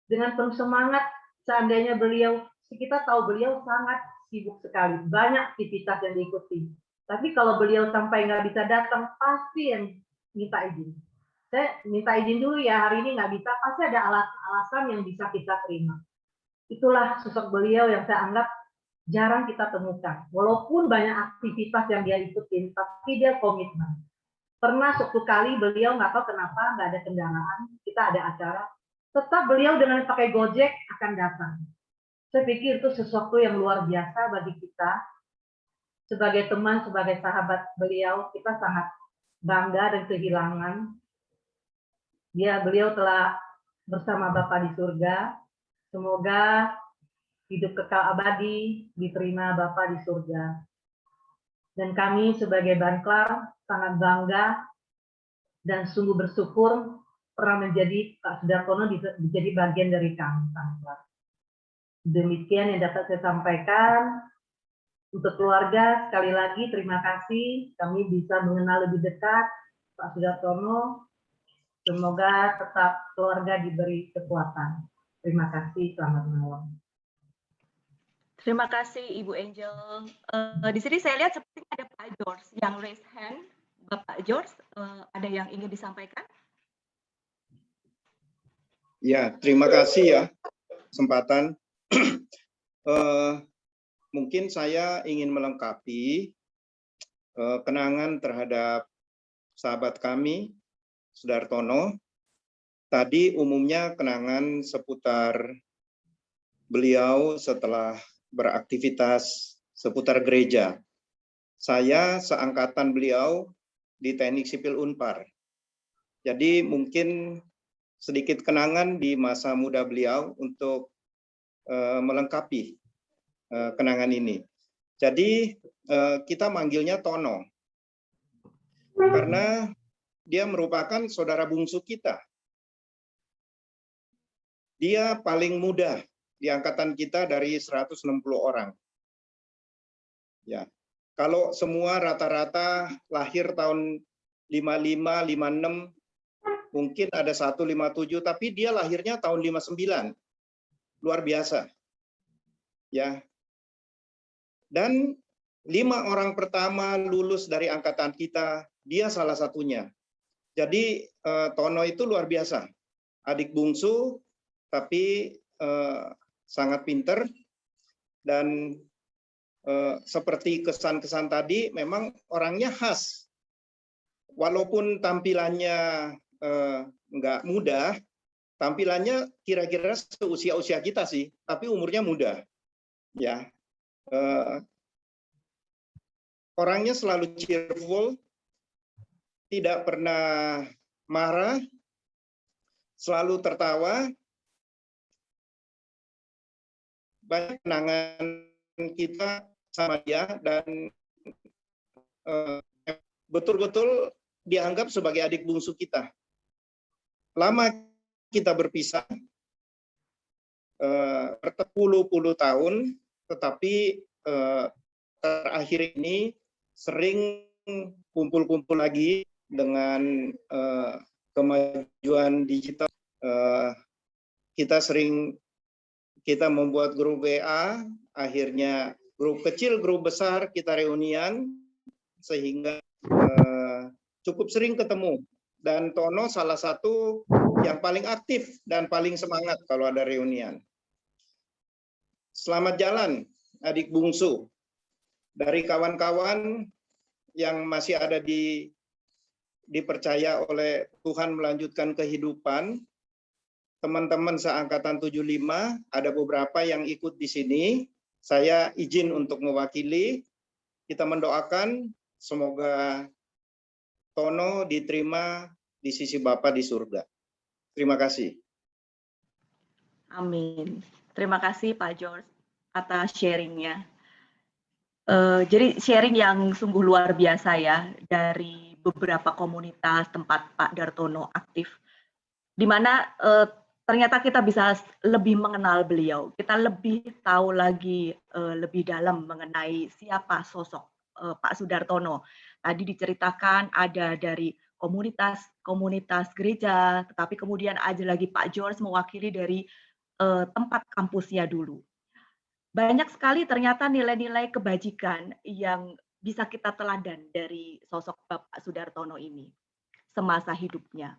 Dengan penuh semangat, seandainya beliau, kita tahu beliau sangat sibuk sekali, banyak aktivitas yang diikuti. Tapi kalau beliau sampai nggak bisa datang, pasti yang minta izin. Saya minta izin dulu ya, hari ini nggak bisa, pasti ada alasan yang bisa kita terima. Itulah sosok beliau yang saya anggap jarang kita temukan. Walaupun banyak aktivitas yang dia ikutin, tapi dia komitmen. Pernah suatu kali beliau nggak tahu kenapa, nggak ada kendaraan, kita ada acara, tetap beliau dengan pakai Gojek akan datang. Saya pikir itu sesuatu yang luar biasa bagi kita. Sebagai teman, sebagai sahabat beliau, kita sangat bangga dan kehilangan. Beliau telah bersama Bapa di surga. Semoga hidup kekal abadi, diterima Bapa di surga. Dan kami sebagai Fanklar sangat bangga dan sungguh bersyukur pernah menjadi Pak Sudartono menjadi bagian dari kami Fanklar. Demikian yang dapat saya sampaikan. Untuk keluarga, sekali lagi terima kasih. Kami bisa mengenal lebih dekat Pak Sudartono. Semoga tetap keluarga diberi kekuatan. Terima kasih, selamat malam. Terima kasih Ibu Angel. Di sini saya lihat seperti ada Pak George yang raise hand. Bapak George, ada yang ingin disampaikan? Ya, terima kasih ya kesempatan. Mungkin saya ingin melengkapi kenangan terhadap sahabat kami, Sudartono. Tadi umumnya kenangan seputar beliau setelah beraktivitas seputar gereja. Saya seangkatan beliau di Teknik Sipil Unpar. Jadi mungkin sedikit kenangan di masa muda beliau untuk melengkapi kenangan ini. Jadi kita manggilnya Tono karena dia merupakan saudara bungsu kita. Dia paling muda di angkatan kita dari 160 orang. Ya, kalau semua rata-rata lahir tahun 55, 56, mungkin ada 157, tapi dia lahirnya tahun 59. luar biasa. Ya. Dan 5 orang pertama lulus dari angkatan kita, dia salah satunya. Jadi Tono itu luar biasa. Adik bungsu, tapi sangat pinter. Dan seperti kesan-kesan tadi, memang orangnya khas. Walaupun tampilannya nggak mudah, tampilannya kira-kira seusia-usia kita sih, tapi umurnya muda. Ya. Orangnya selalu cheerful, tidak pernah marah, selalu tertawa. Banyak kenangan kita sama dia dan betul-betul dianggap sebagai adik bungsu kita. Lama kita berpisah, berpuluh-puluh tahun, tetapi terakhir ini sering kumpul-kumpul lagi dengan kemajuan digital. Kita membuat grup WA, akhirnya grup kecil, grup besar, kita reunian, sehingga cukup sering ketemu. Dan Tono salah satu yang paling aktif dan paling semangat kalau ada reunian. Selamat jalan, adik bungsu. Dari kawan-kawan yang masih ada dipercaya oleh Tuhan melanjutkan kehidupan, teman-teman seangkatan 75, ada beberapa yang ikut di sini. Saya izin untuk mewakili. Kita mendoakan semoga Tono diterima di sisi Bapa di surga. Terima kasih. Amin. Terima kasih Pak George atas sharingnya. Jadi sharing yang sungguh luar biasa ya dari beberapa komunitas tempat Pak Dartono aktif, di mana ternyata kita bisa lebih mengenal beliau, kita lebih tahu lagi lebih dalam mengenai siapa sosok Pak Sudartono. Tadi diceritakan ada dari komunitas gereja, tetapi kemudian ada lagi Pak George mewakili dari tempat kampusnya dulu. Banyak sekali ternyata nilai-nilai kebajikan yang bisa kita teladan dari sosok Bapak Sudartono ini semasa hidupnya.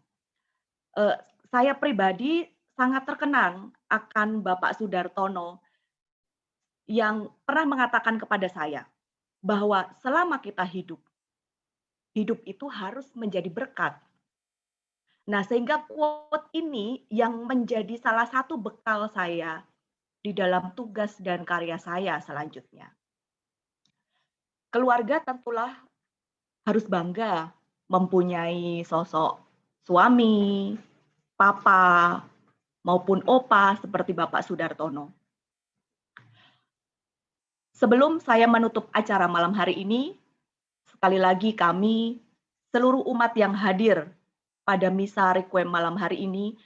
Saya pribadi sangat terkenang akan Bapak Sudartono yang pernah mengatakan kepada saya bahwa selama kita hidup itu harus menjadi berkat. Nah, sehingga quote ini yang menjadi salah satu bekal saya di dalam tugas dan karya saya selanjutnya. Keluarga tentulah harus bangga mempunyai sosok suami, papa, maupun opa seperti Bapak Sudartono. Sebelum saya menutup acara malam hari ini, sekali lagi kami, seluruh umat yang hadir pada misa requiem malam hari ini,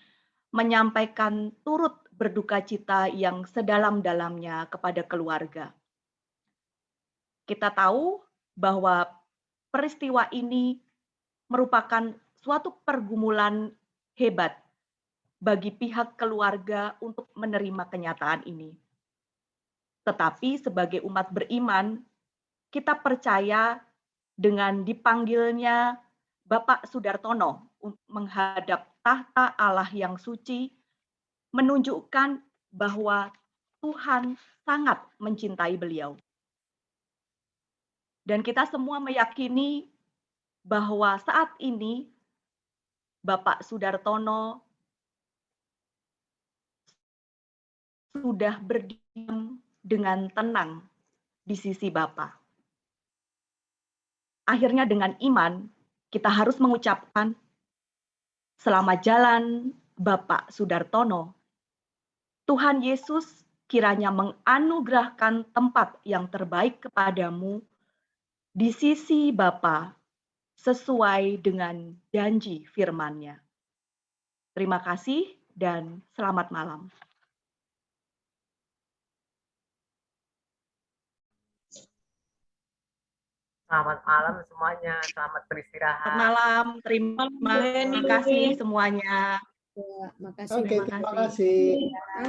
menyampaikan turut berduka cita yang sedalam-dalamnya kepada keluarga. Kita tahu bahwa peristiwa ini merupakan suatu pergumulan hebat bagi pihak keluarga untuk menerima kenyataan ini. Tetapi sebagai umat beriman, kita percaya dengan dipanggilnya Bapak Sudartono menghadap tahta Allah yang suci, menunjukkan bahwa Tuhan sangat mencintai beliau. Dan kita semua meyakini bahwa saat ini Bapak Sudartono sudah berdiam dengan tenang di sisi Bapa. Akhirnya dengan iman, kita harus mengucapkan selamat jalan Bapak Sudartono. Tuhan Yesus kiranya menganugerahkan tempat yang terbaik kepadamu di sisi Bapa sesuai dengan janji firman-Nya. Terima kasih dan selamat malam. Selamat malam semuanya, selamat beristirahat. Selamat malam, terima kasih semuanya. Makasih. Oke, terima kasih.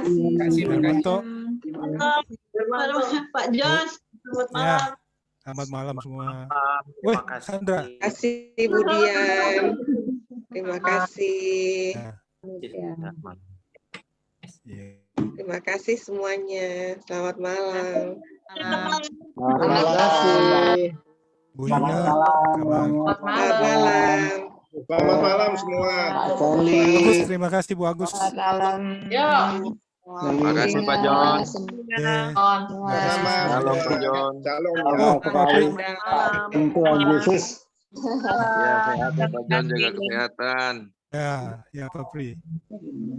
Terima kasih Pak Kanto. Pak Jos. Selamat Ya, malam. selamat malam semua. Terima Wih, kasih. Sandra. Terima kasih Bu Dian. Terima kasih. Ya. Terima kasih semuanya. Selamat malam. Terima kasih. Bu Ina, kabar? Selamat malam. Selamat malam semua. Agus, terima kasih Bu Agus. Ya. Terima kasih Pak Jon. Terima kasih Shalom Pak semuanya. Jon. Oh, Pak Apri. Tuhan Yesus. Ya, sehat ya Pak Jon, jaga kesehatan. Ya, ya Pak Apri.